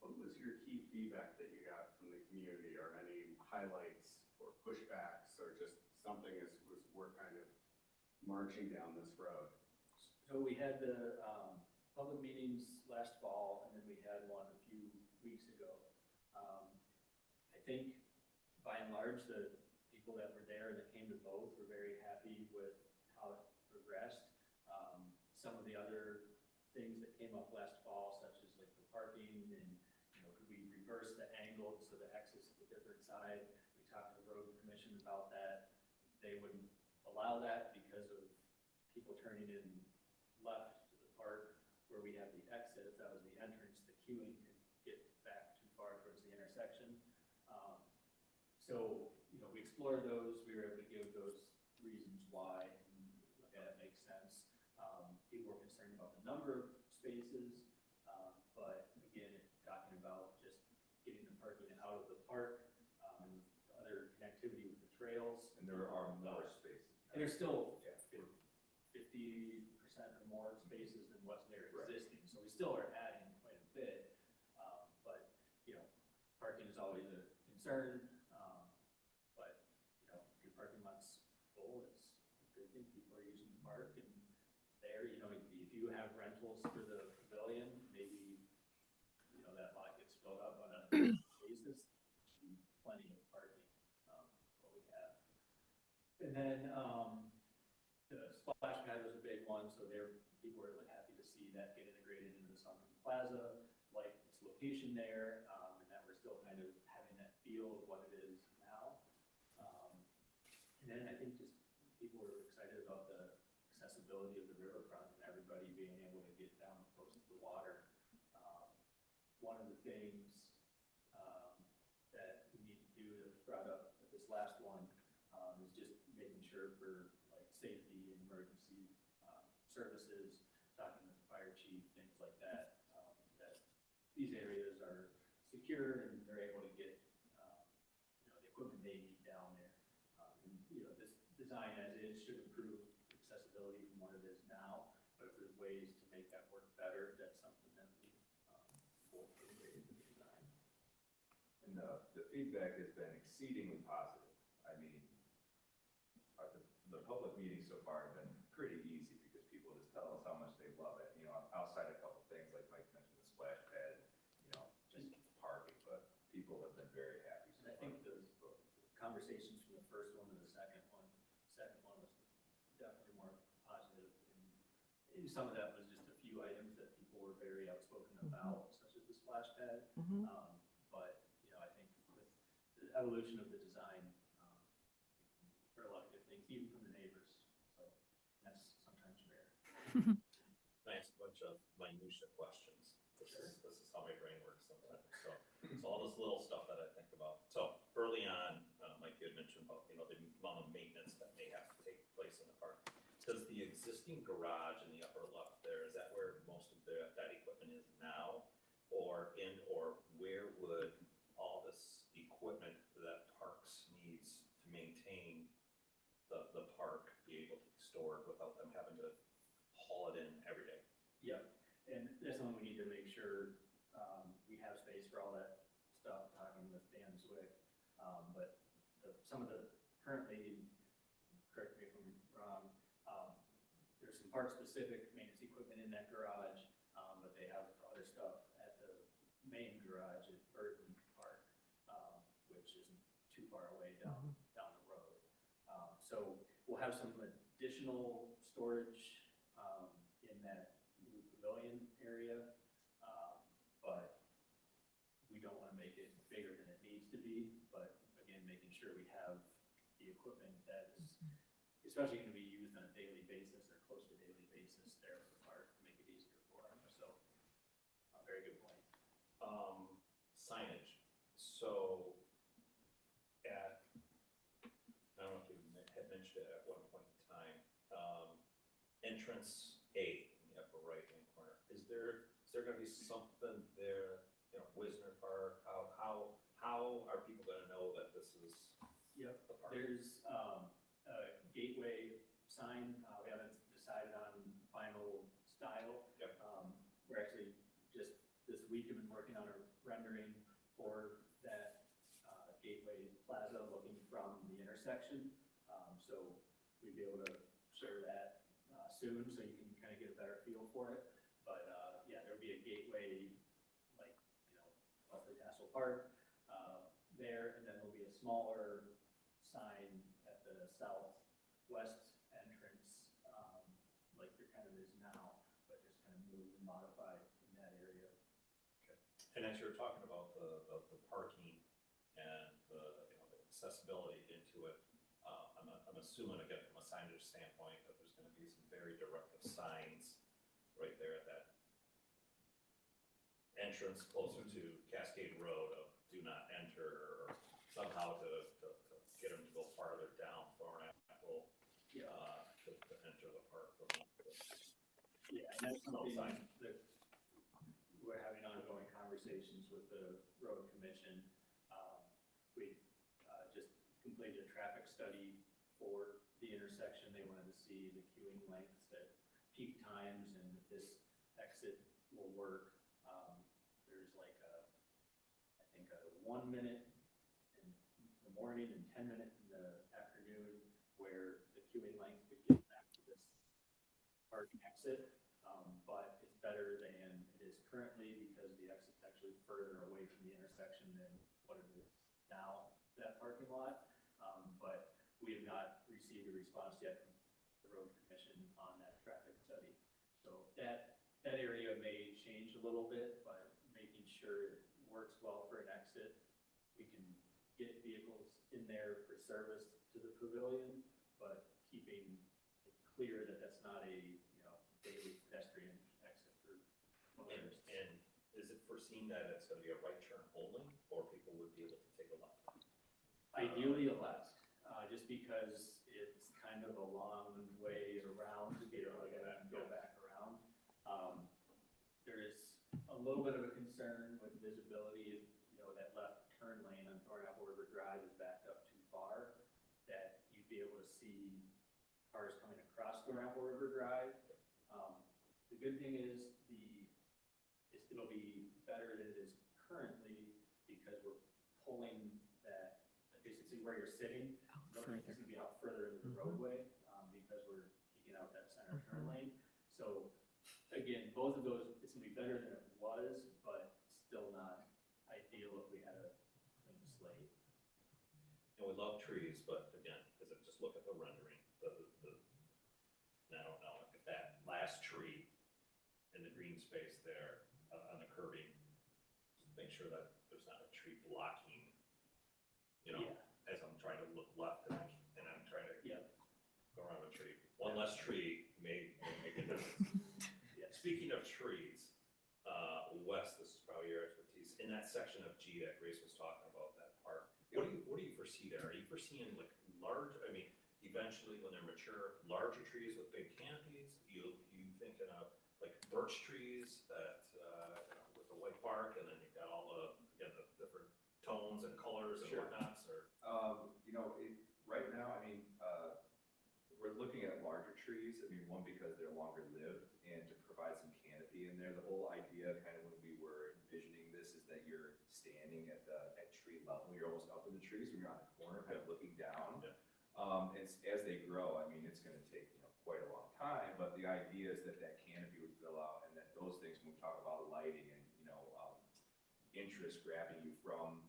what was your key feedback that you got from the community, or any highlights or pushbacks, or just something as we're kind of marching down this road? So we had the public meetings last fall, and then we had one a few weeks ago. I think by and large, the people that were there and that came to vote were very happy with how it progressed. Some of the other things that came up last fall, such as like the parking and could we reverse the angle so the exit's at a different side. We talked to the road commission about that. They wouldn't allow that because of people turning in left to the park where we have the exit. If that was the entrance, the queuing could get back too far towards the intersection. So, we explored those. We were able to give those reasons why, and that makes sense. People were concerned about the number of spaces, but again, talking about just getting the parking out of the park, other connectivity with the trails. And there are more spaces. And there's still 50% or more spaces than what's there existing. So we still are adding quite a bit, but parking is always a concern. But if your parking lot's full, it's a good thing. People are using the park, and there, if you have rentals for the pavilion, maybe that lot gets filled up on a basis. Plenty of parking, what we have, and then the splash pad was a big one, so people were really happy to see that get integrated into the Sunken Plaza, like its location there, and that we're still kind of having that feel of what it is now. And then I think just people were excited about the accessibility of the riverfront and everybody being able to get down close to the water. One of the things that we need to do that was brought up at this last one is just making sure for like safety and emergency services, talking with the fire chief, things like that, that these areas are secure and they're able to get the equipment they need down there. And this design as is should improve accessibility from what it is now, but if there's ways to make that work better, that's something that we will integrate into the design. And the feedback has been exceedingly positive. I mean, the public meetings so far have been pretty easy because people just tell us how much they love it. Outside a couple things like Mike mentioned, the splash pad, just parking, but people have been very happy. And I think the conversations from the first one to the second one was definitely more positive. And some of that was just a few items that people were very outspoken about, such as the splash pad. But I think with the evolution of the design, there are a lot of good things, even from the neighbors. So that's sometimes rare. Nice bunch of minutia questions. This is how my brain works sometimes. So all this little stuff that I think about. So early on, Mike, you had mentioned about the amount of maintenance that may have to take place in the park. Does the existing garage in the upper left there, is that where most of that equipment is now, or where would all this equipment that Parks needs to maintain the park be able to be stored without them having to haul it in every day? Yeah, and that's something we need to make sure we have space for all that stuff, talking with Dan Zwick. But some of the currently, correct me if I'm wrong, there's some park-specific maintenance equipment in that garage, but they have other stuff at the main garage at Burton Park, which isn't too far away down the road. So we'll have some additional storage in that new pavilion area, but we don't want to make it bigger than it needs to be. But again, making sure we have the equipment that is especially going to be used on a daily basis or close to daily basis there at the park to make it easier for them. So very good point. Signage. So I don't know if you had mentioned it at one point in time, entrance A in the upper right hand corner. Is there going to be something there, Wisner Park? How are people going to know that this is the park? There's a gateway sign. We haven't decided on final style. Yep. We're actually just this week have been working on a rendering for that gateway plaza looking from the intersection. So we'd be able to share that soon so you can kind of get a better feel for it. But yeah, there'll be a gateway like, off the Castle Park there, and then there'll be a smaller sign at the southwest entrance, like there kind of is now, but just kind of moved and modified in that area. And as you were talking about the accessibility into it. I'm assuming, again, from a signage standpoint, that there's gonna be some very directive signs right there at that entrance closer to Cascade Road of do not enter, or somehow to get them to go farther down Thornapple, to enter the park from yeah, and that's something that we're having ongoing conversations with the road commission. We just completed a traffic study for the intersection. They wanted to see the queuing lengths at peak times and if this exit will work. There's like I think a 1 minute in the morning and 10 minutes in the afternoon where the queuing length could get back to this park exit. But it's better than it is currently because the exit's actually further away from the intersection than what it is now, that parking lot. But we have not received a response yet from the road commission on that traffic study. So that area may change a little bit, but making sure it works well for an exit. We can get vehicles in there for service to the pavilion, but keeping it clear that that's not a daily pedestrian exit for motorists. And is it foreseen that it's going to be a right turn only, or people would be able to take a left? Ideally a left, just because it's kind of a long way around to be able to go back around. There is a little bit of a concern with visibility. That left turn lane on Thornapple River Drive is backed up too far, that you'd be able to see cars coming across Thornapple River Drive. The good thing is it'll be better than it is currently because we're pulling that, basically where you're sitting, it's going to be out further into the roadway because we're taking out that center turn lane. So again, both of those, it's going to be better than it was, but still not ideal if we had a clean slate. And we love trees, but again, because just look at the rendering, I don't know, if that last tree in the green space there on the curving, just make sure that there's not a tree blocking, as I'm trying to look left and I'm trying to go around a tree. One less tree may make a difference. Speaking of trees, Wes, this is probably your expertise, in that section of G that Grace was talking about, that park, what do you foresee there? Are you foreseeing like large, eventually when they're mature, larger trees with big canopies? You thinking of like birch trees that with the white bark, and then you've got all the different tones and colors and whatnots? Or right now, we're looking at larger trees. One, because they're longer lived, and to provide some canopy in there. The whole idea, kind of when we were envisioning this, is that you're standing at tree level. You're almost up in the trees when you're on the corner, kind of looking down. Yeah. As they grow, it's going to take quite a long time. But the idea is that canopy would fill out, and that those things, when we talk about lighting and interest grabbing you from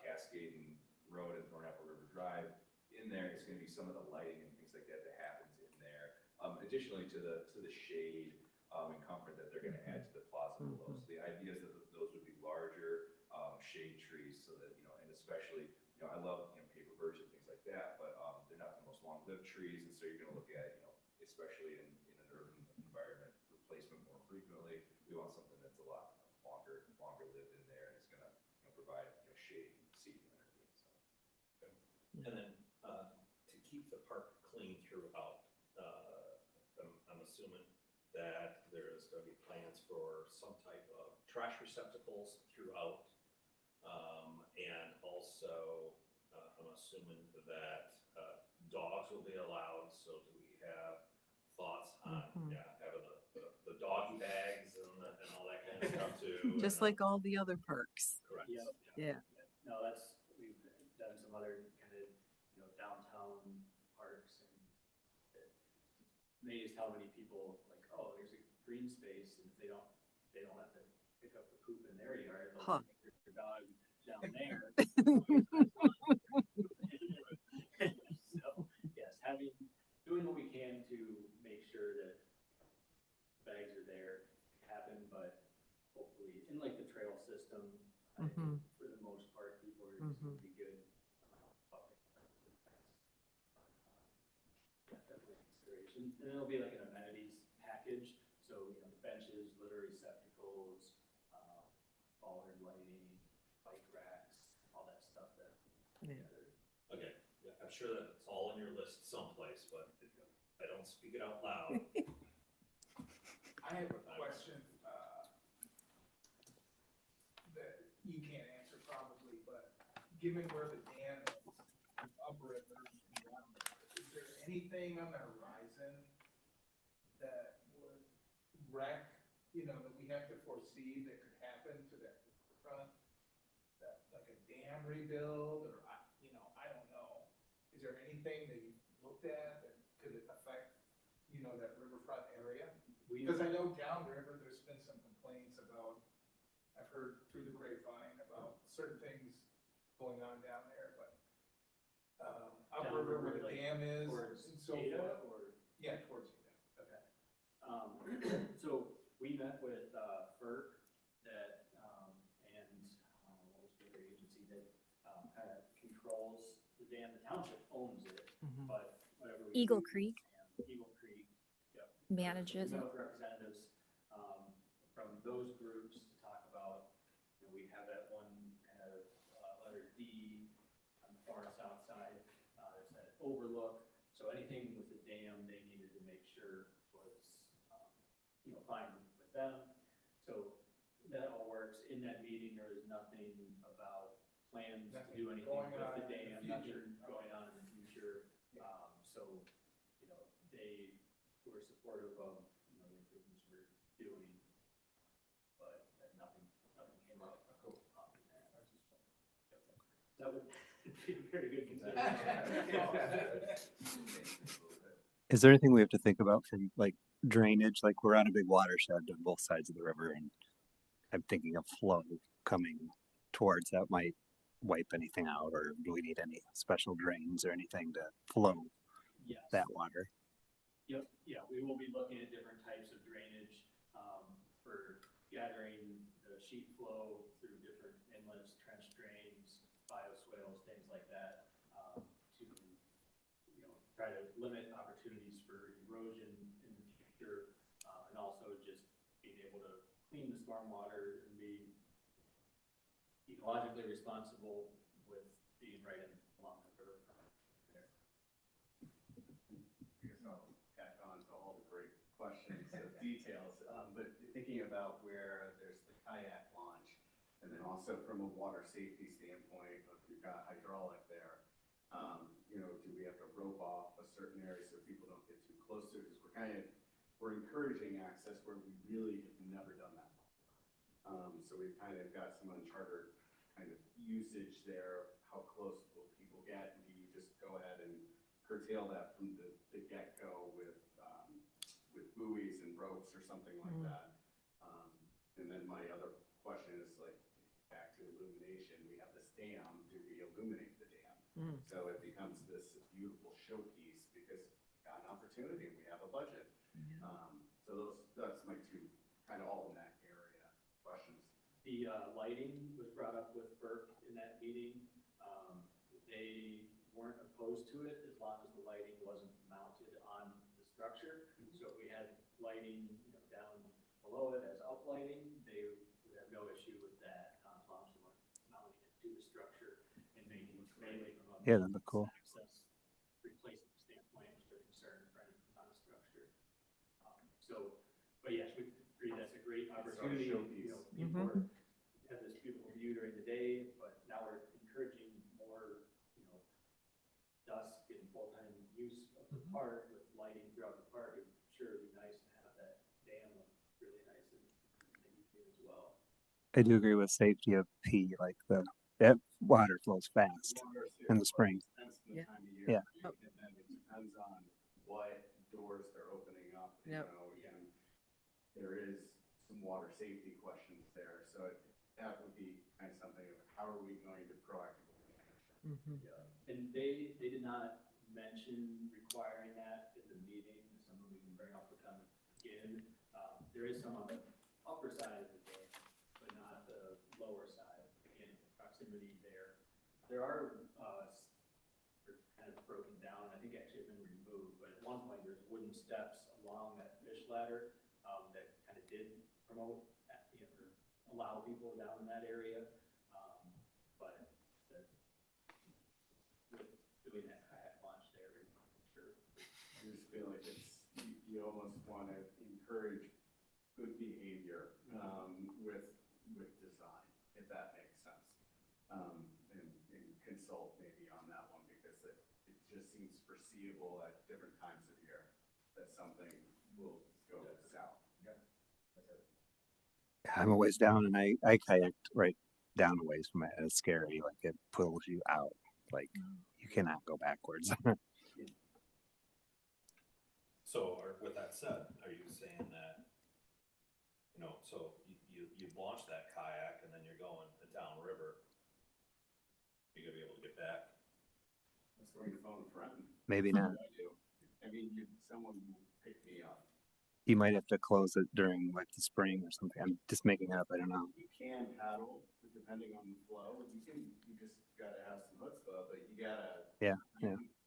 Cascade Road and Thornapple River Drive, in there is going to be some of the lighting and things like that happens in there. Additionally to the shade and comfort that they're going to add to the plaza below. So the idea is that those would be larger shade trees, so that and especially I love paper birch and things like that, but they're not the most long-lived trees, and so you're going to look at especially in an urban environment, replacement more frequently. We want something that's a lot longer lived in there, and it's going to provide shade, seating, and everything. So. Okay. And then to keep the park clean throughout, I'm assuming that there is going to be plans for some type of trash receptacles throughout, and also I'm assuming that dogs will be allowed. So do we have thoughts on having the doggy bags and all that kind of stuff too? Just like all the other parks. Correct. Yeah. No, we've done some other kind of downtown parks, and amazed how many people there's a green space, and if they don't have to pick up the poop in their yard, they'll take their dog down there. So yes, doing what we can to make sure that bags are there happen, but hopefully in the trail system, for the most part, people are going to be good. and it'll be like an amenities package. So, you know, the benches, litter receptacles, bollard lighting, bike racks, all that stuff that. Yeah. Okay, yeah, I'm sure that it's all on your list someplace, but I don't speak it out loud. I have a question, that you can't answer probably, but given where the dam is, upriver, and downriver, is there anything on the horizon that would wreck, you know, that we have to foresee that could happen to that front? That, like a dam rebuild, or you know, I don't know. Is there anything that you looked at that could affect, you know, that riverfront area? Because I know downriver, there's been some complaints about, I've heard through the grapevine about certain things going on down there, but upriver where the dam is and so forth. Yeah, towards Ada. Okay. So we met with FERC that, and what was the other agency that kind of controls the dam? The township owns it, but whatever. Eagle Creek Eagle Creek, yep. manages We it. met with representatives from those groups to talk about, you know, we have that one kind of letter D on the far south side. There's that overlook. So anything with the dam, they needed to make sure was, you know, fine with them. So that all works. In that meeting, there was nothing about plans to do anything with the dam, nothing going on in the future. So, you know, they were supportive of, you know, the improvements we're doing, but nothing came up. That would be a very good consideration. Is there anything we have to think about from like drainage? Like we're on a big watershed on both sides of the river, and I'm thinking of flow coming towards that might wipe anything out, or do we need any special drains or anything to flow that water? Yep, yeah, we will be looking at different types of drainage for gathering the sheet flow through different inlets, trench drains, bioswales, things like that, to, you know, try to limit opportunities for erosion in the future, and also just being able to clean the stormwater and be ecologically responsible with being right in along the river. Questions of details, but thinking about where there's the kayak launch, and then also from a water safety standpoint, if you've got hydraulic there, you know, do we have to rope off a certain area so people don't get too close to it? Because we're encouraging access where we really have never done that. So we've kind of got some uncharted kind of usage there. How close will people get? And do you just go ahead and curtail that from the get-go with buoys and ropes or something like that? And then my other question is like, back to illumination, we have this dam, do we illuminate the dam? So it becomes this beautiful showpiece because we've got an opportunity and we have a budget. So that's my two kind of all in that area questions. The lighting was brought up with FERC in that meeting. They weren't opposed to it as long as the lighting wasn't mounted on the structure. So if we had lighting, you know, down below it as uplighting, they would have no issue with that, as long as we're mounting it to the structure and making it mainly from a Yeah, that'd be cool. access replacement standpoint, which they're concerned for anything on the structure. So, but yes, we agree that's a great opportunity. You know, people have this beautiful view during the day, but now we're encouraging more, you know, dusk and full-time use of the park with lighting throughout the park. It sure would be nice to have that dam look really nice and as well. I do agree with safety of P, like that water flows fast in the spring. Yeah. And then it depends on what doors they're opening up. You know, again, there is some water safety questions there. So that would be kind of something of how are we going to proactively manage? Yeah. And they did not mention requiring that in the meeting. It's something we can bring up with them again. There is some on the upper side of the dam, but not the lower side. Again, proximity there. There are they're kind of broken down. I think actually have been removed, but at one point, there's wooden steps along that fish ladder, that kind of did promote, or allow people down in that area. But with doing that kayak launch there, sure. I just feel like you almost want to encourage good behavior with design, if that makes sense. And consult maybe on that one because it just seems foreseeable at different times of year that something will go south. I'm a ways down, and I kayaked right down a ways from it. And it's scary. Like it pulls you out. Like you cannot go backwards. So, with that said, are you saying that, so you launch that kayak and then you're going downriver, you're gonna be able to get back? That's where you phone a friend. Maybe not. I mean, someone will pick me up. You might have to close it during like the spring or something. I'm just making it up. I don't know. You can paddle depending on the flow. You just gotta have some chutzpah, but you gotta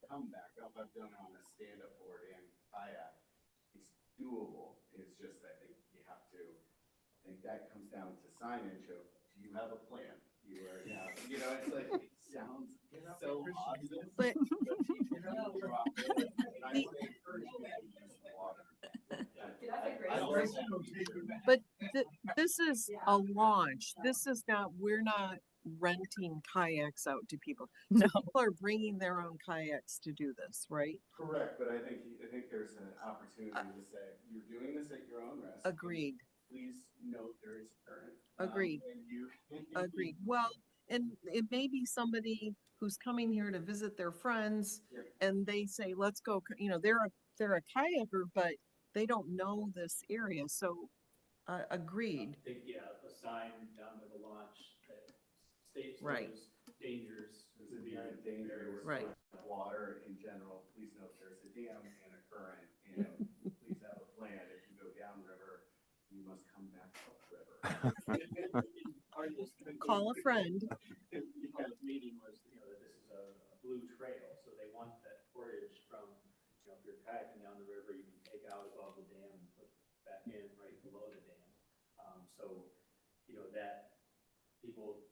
come back up. I've done it on a stand-up board and kayak. It's doable. It's just I think you have to. I think that comes down to signage of do you have a plan? It's like it sounds so obvious. But But this is a launch. This is not, we're not renting kayaks out to people. So people are bringing their own kayaks to do this, right? Correct, but I think there's an opportunity to say, you're doing this at your own risk. Agreed. Please note there is a current. Agreed. Agreed. Well, and it may be somebody who's coming here to visit their friends and they say, let's go, they're a kayaker, but they don't know this area. So agreed. I think, a sign down by the launch that states Right. those dangers. There's inherent dangers. Right. Water in general. Please note there's a dam and a current, and please have a plan. If you go downriver, you must come back upriver. Call a friend. The meeting was, that this is a blue trail, so they want that portage from, if you're kayaking down the river, you can take out above the dam and put back in right below the dam. So, that people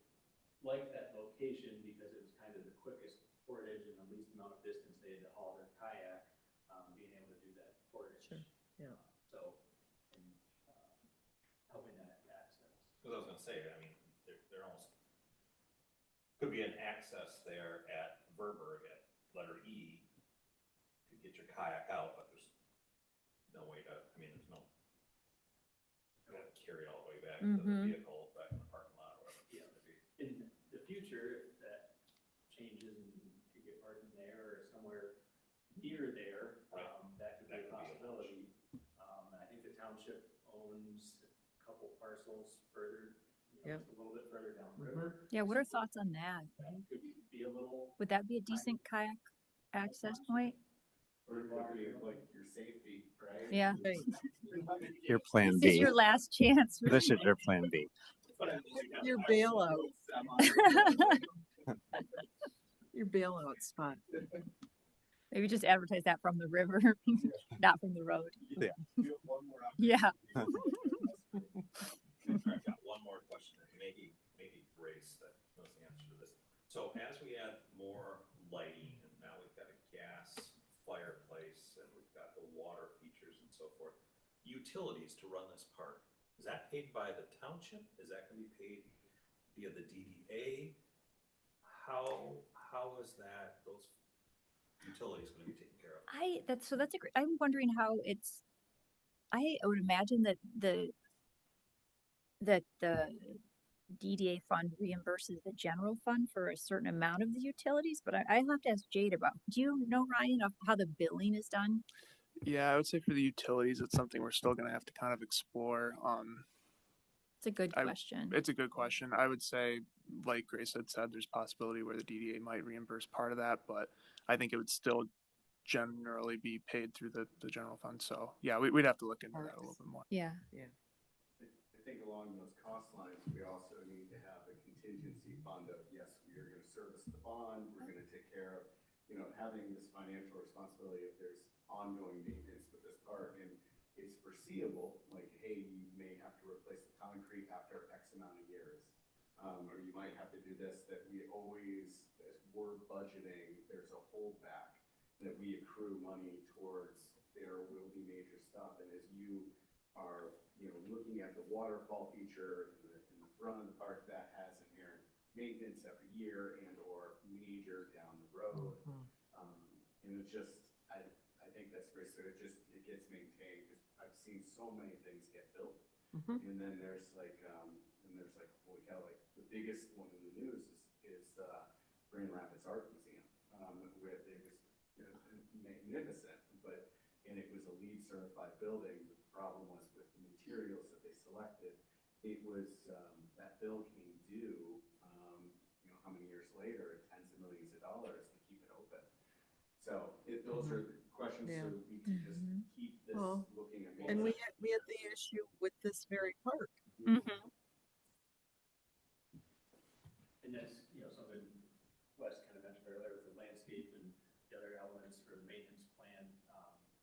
like that location because it was kind of the quickest portage and the least amount of distance they had to haul their kayak, being able to do that portage. Sure. Yeah. So, and helping that access. Because I was gonna say, I mean, they're almost, could be an access there at Verberg at letter E to get your kayak out, but there's no way to, there's no, you gotta carry it all the way back to the vehicle, back in the parking lot or whatever. Yeah, in the future, if that changes and you get parking there or somewhere near there, that could be a possibility. I think the township owns a couple parcels further, just a little bit further down the river. Yeah, what are thoughts on that? Could be a little. Would that be a decent kayak access point? Or it could be like your safety, right? Yeah. Right. Your plan This is B. your last chance. This is your plan B. Your bailout. Your bailout spot. Maybe just advertise that from the river, not from the road. Yeah. Yeah. I've got one more question, and maybe Grace that knows the answer to this. So as we add more lighting, and now we've got a gas fireplace, and we've got the water features and so forth, utilities to run this park, is that paid by the township? Is that going to be paid via the DDA? How is that, those utilities going to be taken care of? That's a great, I'm wondering how I would imagine that the DDA fund reimburses the general fund for a certain amount of the utilities, but I'll have to ask Jade about, do you know, Ryan, of how the billing is done? Yeah, I would say for the utilities, it's something we're still going to have to kind of explore. It's a good question. It's a good question. I would say, like Grace had said, there's possibility where the DDA might reimburse part of that, but I think it would still generally be paid through the general fund. So yeah, we'd have to look into that a little bit more. Yeah. I think along those cost lines, we also need to have a contingency fund of, yes, we are going to service the bond, we're going to take care of, having this financial responsibility if there's ongoing maintenance with this park, and it's foreseeable, like, hey, you may have to replace the concrete after X amount of years. Or you might have to do this, that we always, as we're budgeting, there's a holdback that we accrue money towards, there will be major stuff. And as you are, looking at the waterfall feature in the front of the park, that has inherent maintenance every year and or major down the road. And it's just, I think that's great. So it gets maintained. I've seen so many things get built. And then there's like, holy cow, like the biggest one in the news is Grand Rapids Art Museum, where it was magnificent, and it was a LEED certified building. The problem was with the materials that they selected. It was, that bill came due, how many years later, tens of millions of dollars to keep it open. So those are the questions, so we can just keep this looking amazing. And we had the issue with this very park. And that's, something Wes kind of mentioned earlier with the landscape and the other elements for the maintenance plan.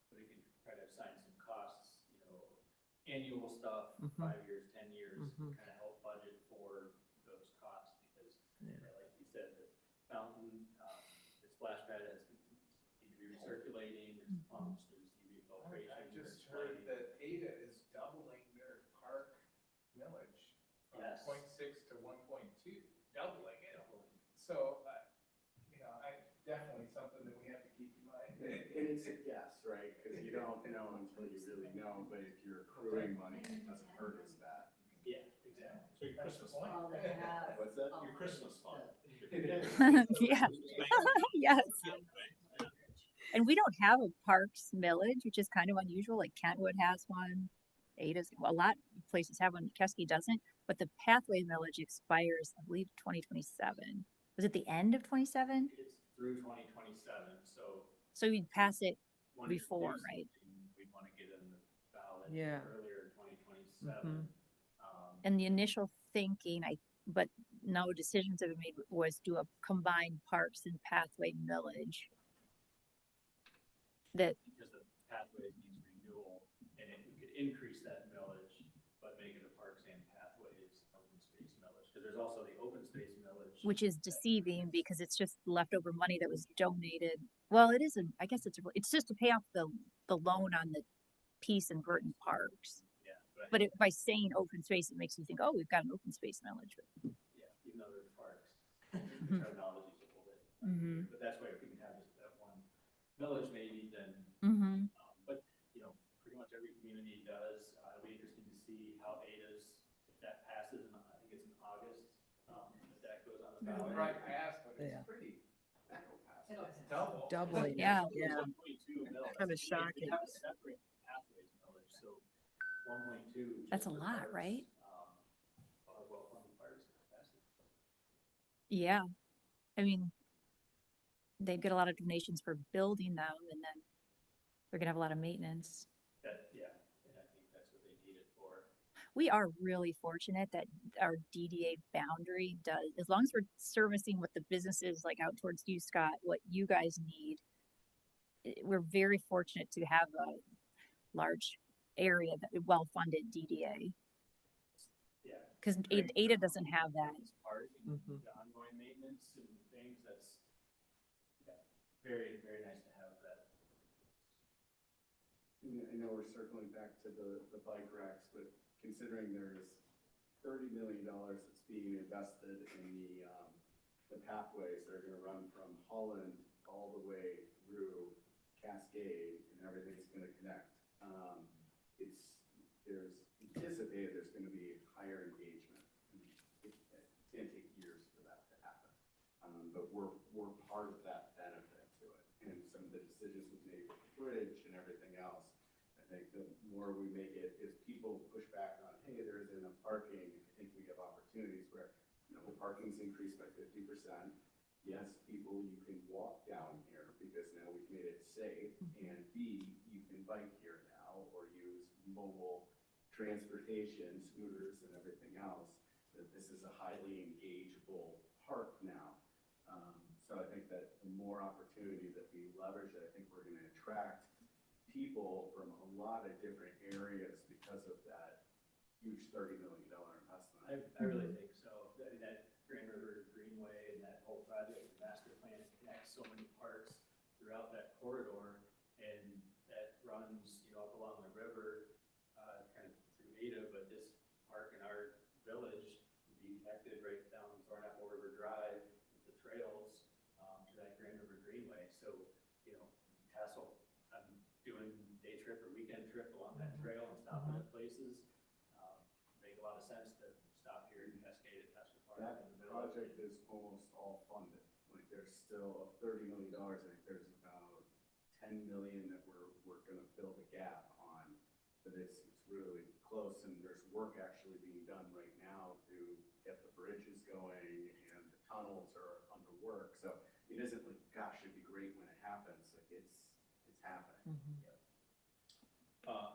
But it can try to assign some costs, annual stuff, 5 years, 10 years, kind of help budget for those costs. Because, like you said, the fountain, the splash pad need to be recirculating, there's pumps, there's UV filtration. I just heard that Ada is doubling their park millage from 0.6 to 1.2, doubling it. So, definitely something that we have to keep in mind. And it's a guess, right? Because you don't know until you really know. But if you're accruing money, it doesn't hurt as bad. Yeah, exactly. So your Christmas All fund. they have. What's that? Your Christmas fund. Yeah. Yes. And we don't have a parks millage, which is kind of unusual. Like Kentwood has one. Ada's, a lot of places have one. Cascade doesn't. But the pathway millage expires, I believe, 2027. Was it the end of 27? It's through 2027, so you'd pass it when before, right? We'd want to get in the ballot Yeah. earlier, 2027. And the initial thinking, but no decisions have been made, was do a combined parks and pathway millage. That because the pathways needs renewal, and we could increase that millage, but make it a parks and pathways open space millage. Because there's also the open space millage, which is deceiving because it's just leftover money that was donated. Well, it isn't. I guess it's just to pay off the loan on the piece in Burton Parks. Yeah, but by saying open space, it makes you think, oh, we've got an open space millage. Yeah, even though they're parks, the terminology is a little bit. But that's why if we can have just that one millage, maybe then. But pretty much every community does. It'll be interesting to see how Ada's, if that passes. And I think it's in August. If that goes on the ballot. Right past, but it's pretty. It's double. Doubling. Yeah. Kind of shocking. We have a separate pathways millage, so 1.2. That's a lot, right? Well-funded parks capacity. Yeah, I mean, they get a lot of donations for building them, and then they're gonna have a lot of maintenance. And I think that's what they need it for. We are really fortunate that our DDA boundary does, as long as we're servicing what the businesses like out towards you, Scott, what you guys need. We're very fortunate to have a large area that well-funded DDA. Yeah. Because Ada doesn't have that. Part, the ongoing maintenance and things, that's very, very nice to have that. I know we're circling back to the bike racks, but considering there's $30 million that's being invested in the pathways that are going to run from Holland all the way through Cascade, and everything's going to connect. There's anticipated there's going to be higher engagement. It's going to take years for that to happen, but we're part of that benefit to it, and some of the decisions we've made with the bridge and everything else. I think the more we make it, if people push back on, hey, there isn't enough parking, I think we have opportunities where parking's increased by 50%. Yes, people, you can walk down here because now we've made it safe, and B, you can bike here now or use mobile transportation, scooters, and everything else. That this is a highly engageable park now. So I think that the more opportunity that we leverage it, I think we're going to attract people from a lot of different areas because of that huge $30 million investment. I really think so. I mean, that Grand River Greenway and that whole project, the master plan, it connects so many parks throughout that corridor, and that runs, up along the river, kind of through Ada, but this park in our village would be connected right down Thornapple River Drive with the trails to that Grand River Greenway. So, Tassel, I'm doing day trip or weekend trip along that trail and stopping at places. Make a lot of sense to stop here in Cascade at Tassel Park. That project is almost all funded. Like there's still $30 million. I think there's about 10 million that we're going to fill the gap on, but it's really close. And there's work actually being done right now to get the bridges going, and the tunnels are under work. So it isn't like, gosh, it'd be great when it happens. Like it's happening. Mm-hmm.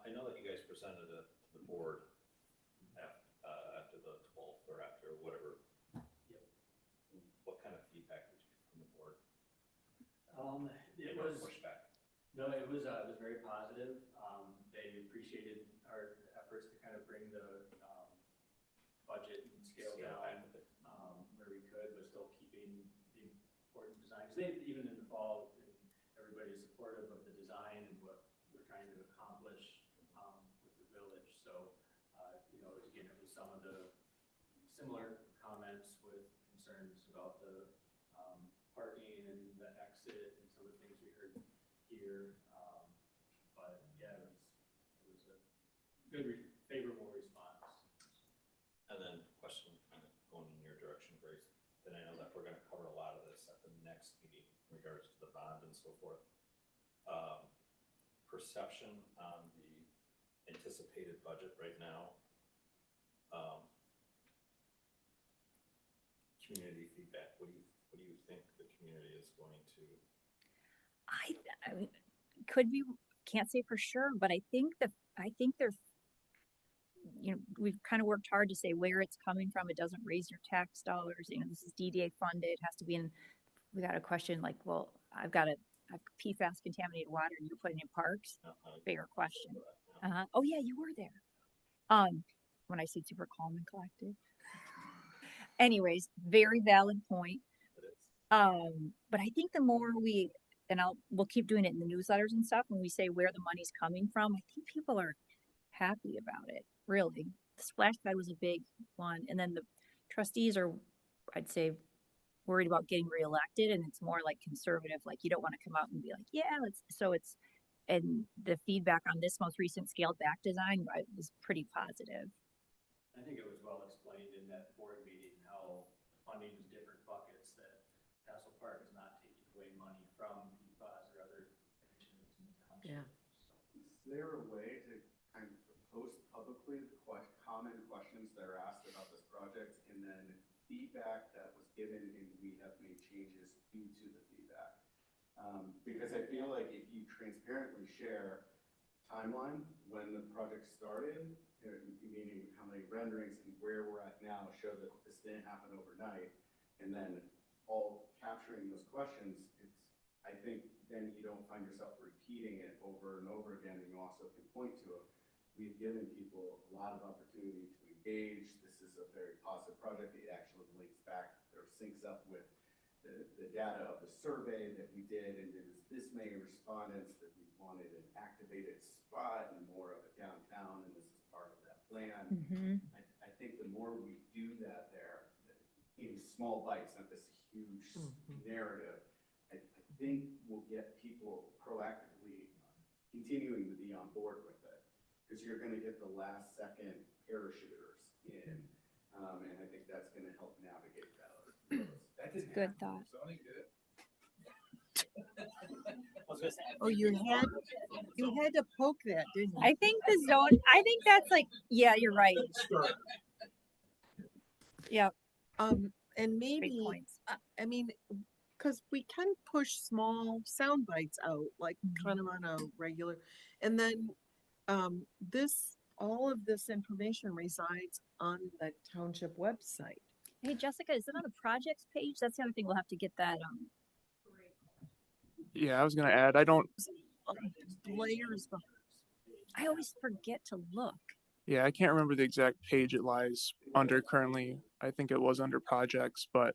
I know that you guys presented it to the board after the 12th or after whatever. Yep. What kind of feedback did you get from the board? It was pushback. No, it was very positive. They appreciated our efforts to kind of bring the budget and scale down where we could, but still keeping the important designs. Even in the fall, everybody's supportive of the design and what we're trying to accomplish with the village. So, again, it was some of the similar comments with concerns about the parking and the exit and some of the things we heard here. But yeah, it was a good, favorable response. And then question kind of going in your direction, Grace. Then I know that we're going to cover a lot of this at the next meeting in regards to the bond and so forth. Perception on the anticipated budget right now. Community feedback. What do you think the community is going to? I mean, could be, can't say for sure, but I think they're, we've kind of worked hard to say where it's coming from. It doesn't raise your tax dollars. This is DDA funded. It has to be in. We got a question like, well, I've PFAS contaminated water and you're putting in parks. Bigger question. Oh yeah, you were there. When I said super calm and collected. Anyways, very valid point. But I think the more we'll keep doing it in the newsletters and stuff when we say where the money's coming from, I think people are happy about it, really. The splash pad was a big one. And then the trustees are, I'd say, worried about getting reelected, and it's more like conservative, like you don't want to come out and be like, yeah, and the feedback on this most recent scaled back design was pretty positive. I think it was well explained in that board meeting how funding is different buckets, that Castle Park is not taking away money from PFAS or other initiatives in the township. Yeah. Is there a way to kind of post publicly the common questions that are asked about this project, and then feedback that was given and we have made changes due to the feedback? Because I feel like if you transparently share timeline when the project started, meaning how many renderings and where we're at now, show that this didn't happen overnight, and then all capturing those questions, I think then you don't find yourself repeating it over and over again, and you also can point to it. We've given people a lot of opportunity to engage. This is a very positive project. It actually links back or syncs up with the data of the survey that we did, and it was this many respondents that we wanted an activated spot and more of a downtown, and this is part of that plan. Mm-hmm. I think the more we do that there, in small bites, not this huge narrative, I think we'll get people proactively continuing to be on board with it, because you're going to get the last second parachuters in, and I think that's going to help navigate that. That didn't Good happen. thought. Zoning did it. Oh, you had to poke that, didn't you? I think that's like, yeah, you're right. Yeah. And Great maybe, points. I mean, because we can push small sound bites out, like kind of on a regular, and then all of this information resides on the township website. Hey, Jessica, is it on the projects page? That's the other thing. We'll have to get that. Yeah, I was gonna add. I don't. layers. I always forget to look. Yeah, I can't remember the exact page it lies under currently. I think it was under projects, but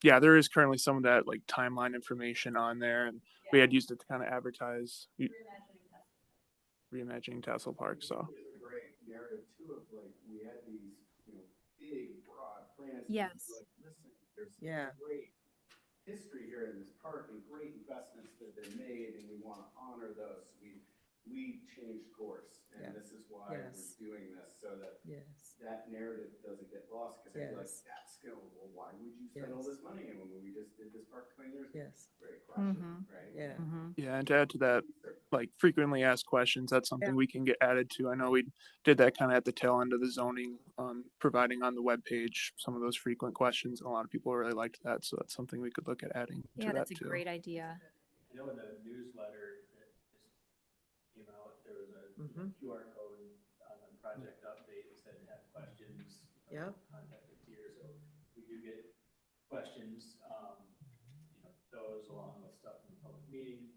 yeah, there is currently some of that like timeline information on there, and we had used it to kind of advertise reimagining Tassel Park. So It's a great narrative too of like we had these, big broad plans. Yes. Like, listen, there's great history here in this park and great investments that have been made, and we want to honor those. We changed course, and this is why we're doing this, so that that narrative doesn't get lost. Because I feel like that's gonna. Well, why would you spend all this money when we just did this park 20 years ago? Great question, right? Yeah. yeah, and to add to that, like frequently asked questions, that's something we can get added to. I know we did that kind of at the tail end of the zoning, providing on the webpage some of those frequent questions, and a lot of people really liked that. So that's something we could look at adding to that that's a too. great idea. I know in the newsletter that just came out, there was a QR code on the project update that said have questions. Contact us here, so we do get questions. Those along with stuff in the public meeting,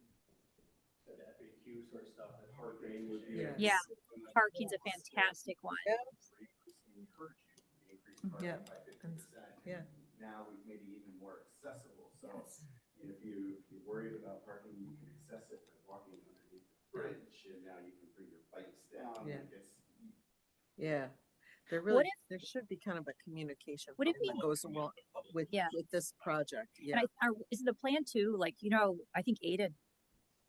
so that FAQ sort of stuff. That's hard to share. Yeah, parking's a fantastic one. Yeah. Now we've made it even more accessible. So if you're worried about parking, you can access it by walking underneath the bridge, and now you can bring your bikes down. There really, there should be kind of a communication that goes along with this project. Yeah. And is the plan too? Like, I think Ada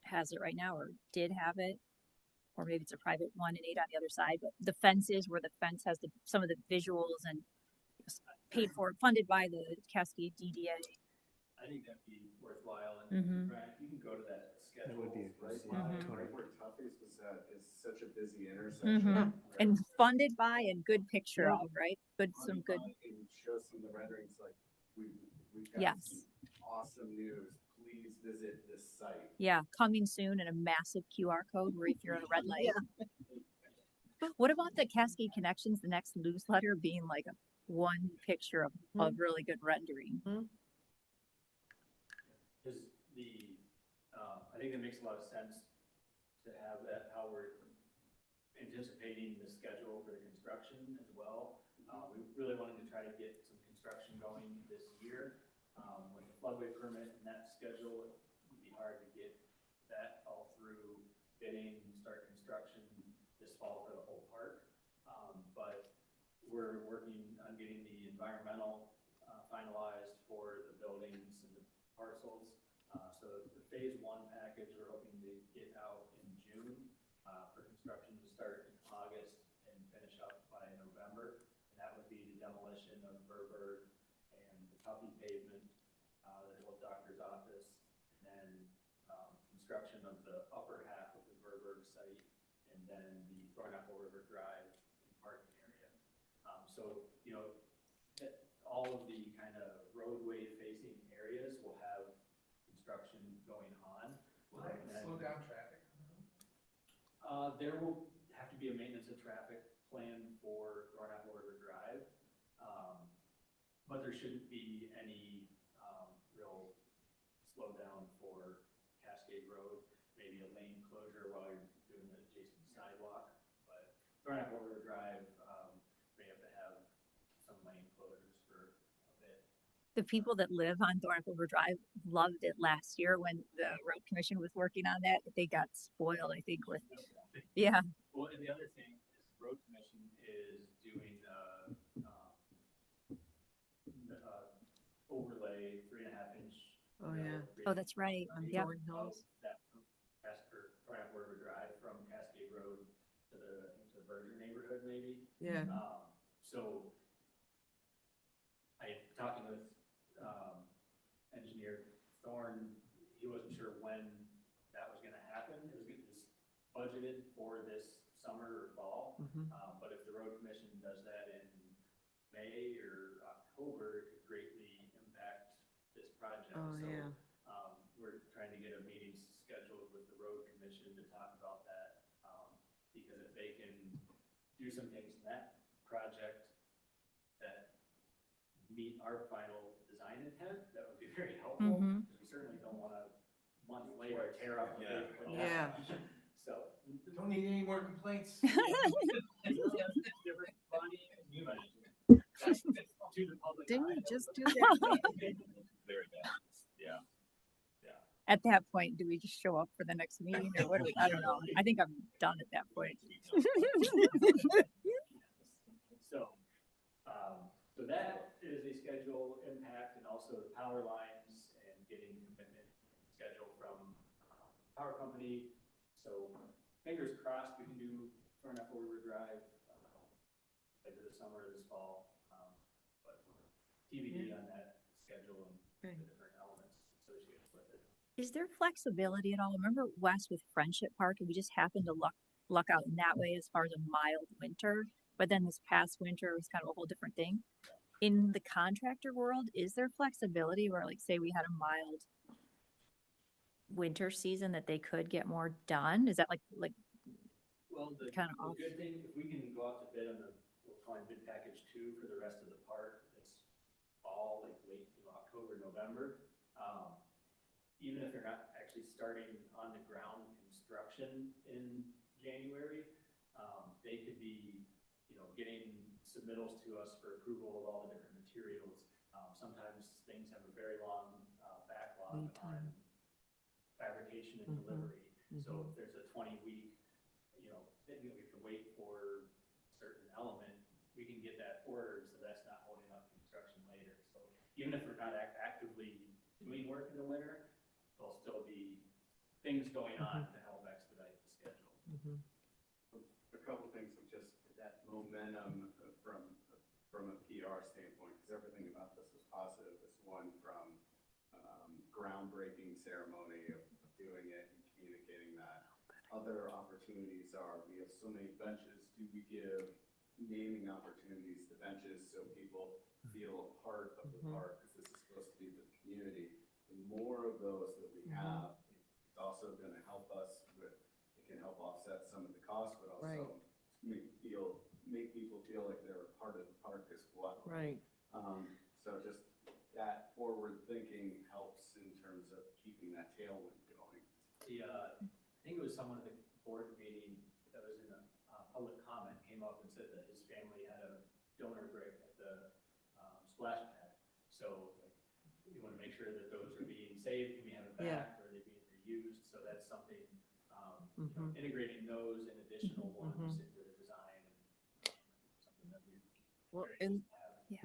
has it right now, or did have it, or maybe it's a private one and Ada on the other side. But the fences, where the fence has some of the visuals and paid for, funded by the Cascade DDA. I think that'd be worthwhile, and Brian, if you can go to that schedule. That would be right where Tuffy's was at is such a busy intersection. Right? And funded by and good picture of, right? Some good. And show some of the renderings, like we've got some awesome news. Please visit this site. Yeah, coming soon, and a massive QR code where if you're at a red light. What about the Cascade Connections, the next newsletter being like one picture of really good rendering? Because I think it makes a lot of sense to have that, how we're anticipating the schedule for the construction as well. We really wanted to try to get some construction going this year. With the floodway permit and that schedule, it would be hard to get that all through bidding and start construction this fall for the whole park. But we're working on getting the environmental finalized for the buildings and the parcels. So the phase 1 package we're hoping to get out in June for construction to start in August and finish up by November. And that would be the demolition of Verberg and the Tuffy pavement, the old doctor's office, and then construction of the upper half of the Verberg site, and then the Thornapple River Drive and parking area. So, all of the kind of roadway facing areas will have construction going on. Will that slow down traffic? There will have to be a maintenance of traffic plan for Thornapple River Drive, but there shouldn't be any real slowdown for Cascade Road. Maybe a lane closure while you're doing the adjacent sidewalk, but Thornapple River Drive may have to have some lane closures for a bit. The people that live on Thornapple River Drive loved it last year when the road commission was working on that. They got spoiled, I think, with Well, and the other thing is the road commission is doing overlay 3.5-inch. Oh, that's right. On Yeah. Thorn Hills. That from Thornapple River Drive from Cascade Road to the Berger neighborhood, maybe. Yeah. So I talking with engineer Thorne, he wasn't sure when that was going to happen. It was budgeted for this summer or fall, but if the road commission does that in May or October, it could greatly impact this project. We're trying to get a meeting scheduled with the road commission to talk about that, because if they can do some things in that project that meet our final design intent, that would be very helpful. Because we certainly don't want to, months later, raid or tear up. the Yeah. big- Yeah. So. Don't need any more complaints. Different funny you mentioned. To the public. Didn't eye, we that just was do like- that? Very bad. Yeah. At that point, do we just show up for the next meeting or what do we, I don't know. I think I'm done at that point. So that is a schedule impact and also the power lines and getting commitment schedule from power company. So fingers crossed we can do Furnace River Drive later this summer or this fall. But TBD on that schedule and the different elements associated with it. Is there flexibility at all? Remember West with Friendship Park and we just happened to luck out in that way as far as a mild winter, but then this past winter was kind of a whole different thing. In the contractor world, is there flexibility where like say we had a mild winter season that they could get more done? Is that like Well, the kind of good thing, if we can go out to bid on the, we'll call it bid package 2 for the rest of the park, it's all like late, October, November. Even if they're not actually starting on the ground construction in January, they could be, getting submittals to us for approval of all the different materials. Sometimes things have a very long backlog on fabrication and delivery. So if there's a 20-week, thing that we can wait for a certain element, we can get that ordered, so that's not holding up construction later. So even if we're not actively doing work in the winter, there'll still be things going on to help expedite the schedule. A couple things of just that momentum from a PR standpoint, because everything about this is positive. It's one from groundbreaking ceremony of doing it and communicating that. Other opportunities are, we have so many benches. Do we give naming opportunities to benches so people feel a part of the park, because this is supposed to be the community? The more of those that we have, it's also going to help us with, it can help offset some of the costs, but also make people feel like they're a part of the park as well. Right. So just that forward thinking helps in terms of keeping that tailwind going. I think it was someone at the board meeting that was in a public comment came up and said that his family had a donor brick at the splash pad. So we want to make sure that those are being saved. Can we have it back? Or are they being reused? So that's something, integrating those and additional ones into the design. Something that we Well, and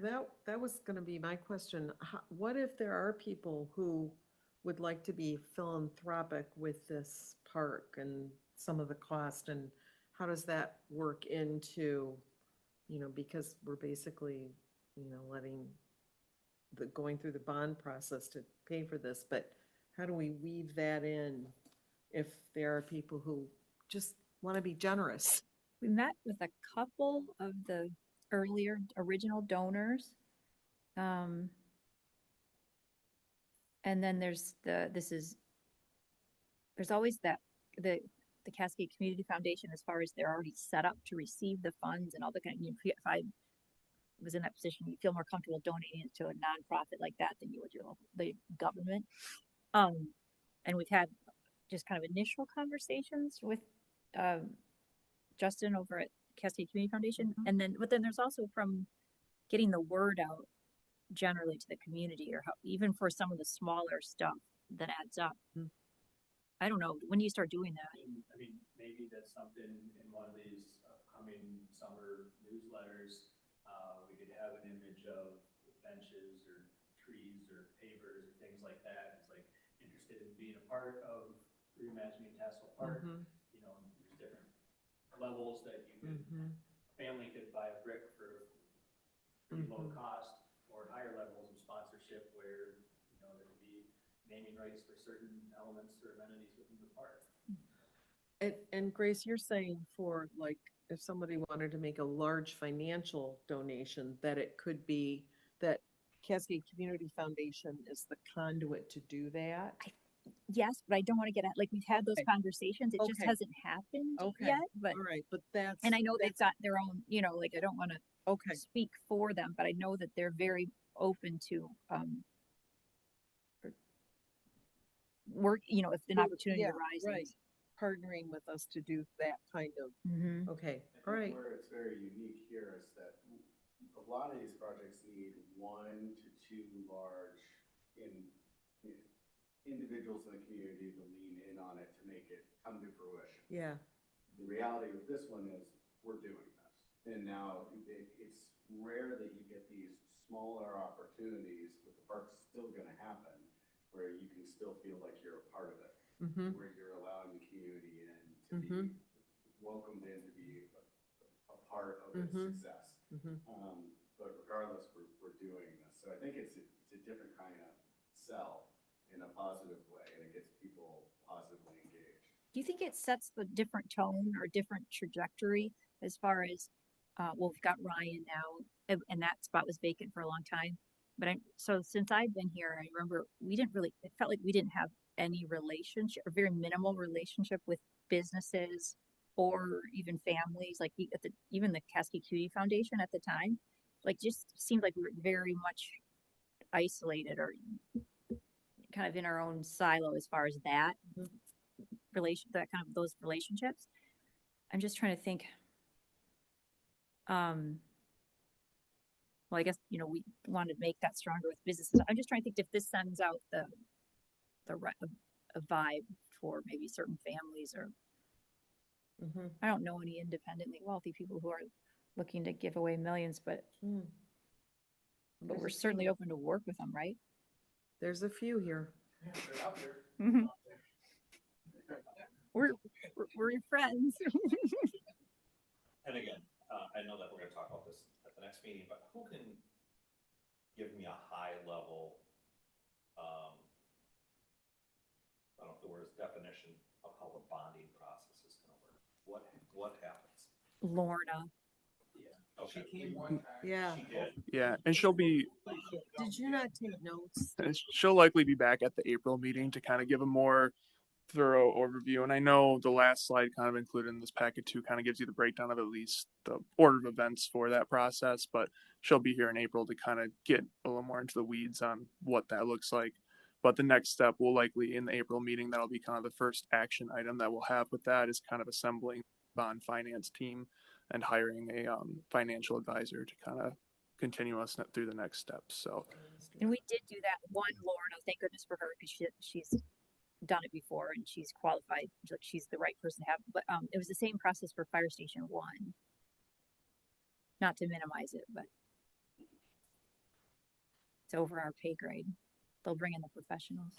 that was going to be my question. What if there are people who would like to be philanthropic with this park and some of the cost, and how does that work into, because we're basically, going through the bond process to pay for this, but how do we weave that in if there are people who just want to be generous? we met with a couple of the original donors. And then there's always the Cascade Community Foundation, as far as they're already set up to receive the funds and all the kind of, if I was in that position, you feel more comfortable donating it to a nonprofit like that than you would the government. And we've had just kind of initial conversations with Justin over at Cascade Community Foundation. And but then there's also from getting the word out generally to the community, or even for some of the smaller stuff that adds up. I don't know, when do you start doing that? I mean, maybe that's something in one of these upcoming summer newsletters. We could have an image of benches or trees or pavers or things like that. It's like interested in being a part of reimagining Tassel Park. There's different levels that you could, family could buy a brick for pretty low cost, or higher levels of sponsorship where, there would be naming rights for certain elements or amenities within the park. And Grace, you're saying for if somebody wanted to make a large financial donation, that it could be that Cascade Community Foundation is the conduit to do that? Yes, but I don't want to get at, we've had those conversations. It just hasn't happened yet. But all right, but that's, and I know they've got their own, I don't want to speak for them, but I know that they're very open to work, you know, if an opportunity Yeah, arises. right. Partnering with us to do that kind of, Mm-hmm. okay, I all right. think where it's very unique here is that a lot of these projects need 1 to 2 large individuals in the community to lean in on it to make it come to fruition. Yeah. The reality of this one is we're doing this. And now it's rare that you get these smaller opportunities, but the park's still going to happen where you can still feel like you're a part of it, where you're allowing the community in to be welcomed in to be a part of its success. But regardless, we're doing this. So I think it's a different kind of sell in a positive way, and it gets people positively engaged. Do you think it sets the different tone or different trajectory as far as, well, we've got Ryan now, and that spot was vacant for a long time. But so since I've been here, I remember it felt like we didn't have any relationship or very minimal relationship with businesses or even families, like even the Cascade Cutie Foundation at the time, like just seemed like we were very much isolated or kind of in our own silo as far as that those relationships. I'm just trying to think. Well, I guess, you know, we want to make that stronger with businesses. I'm just trying to think if this sends out a vibe for maybe certain families or I don't know any independently wealthy people who are looking to give away millions, but we're certainly open to work with them, right? There's a few here. Yeah, they're out there. We're your friends. And again, I know that we're going to talk about this at the next meeting, but who can give me a high level, I don't know if the word is definition of how the bonding process is going to work? What happens? Lorna. Yeah. Okay. She came one time. Yeah. She did. Yeah, and she'll be. Did you not take notes? She'll likely be back at the April meeting to kind of give a more thorough overview. And I know the last slide kind of included in this packet too kind of gives you the breakdown of at least the order of events for that process, but she'll be here in April to kind of get a little more into the weeds on what that looks like. But the next step will likely in the April meeting, that'll be kind of the first action item that we'll have with that is kind of assembling bond finance team and hiring a financial advisor to kind of continue us through the next steps. So, and we did do that one, Lorna, thank goodness for her because she's done it before and she's qualified, like she's the right person to have. But it was the same process for Fire Station 1. Not to minimize it, but it's over our pay grade. They'll bring in the professionals.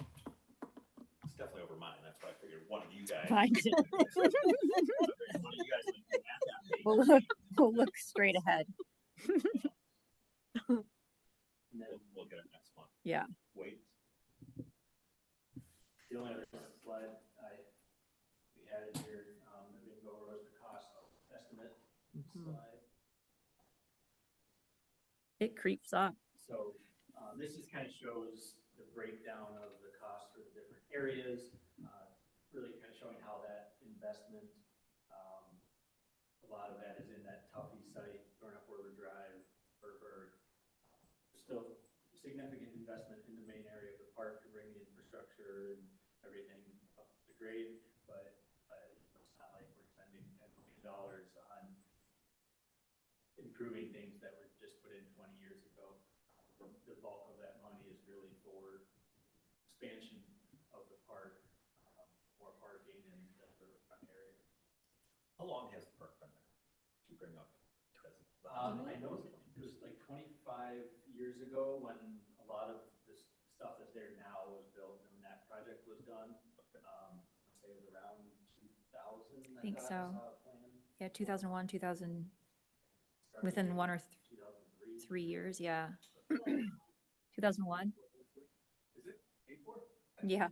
It's definitely over mine. That's why I figured one of you guys. Fine. One of you guys would be at that meeting. We'll look straight ahead. And then we'll get it next month. Yeah. Wait. The only other slide we added here, that we didn't go over was the cost estimate slide. It creeps up. So this just kind of shows the breakdown of the cost for the different areas, really kind of showing how that investment, a lot of that is in that Tuffy site, going up River Drive, Burberg. Still significant investment in the main area of the park to bring the infrastructure and everything up to grade, but it's not like we're spending $10 million on improving things that were just put in 20 years ago. The bulk of that money is really for expansion of the park, more parking in the riverfront area. How long has the park been there? To bring up. I know it was like 25 years ago when a lot of this stuff that's there now was built and that project was done. I'd say it was around 2000. I think so. Yeah, 2001, 2000. Within 1 or 3 years, yeah. 2001. Is it 84? Yeah.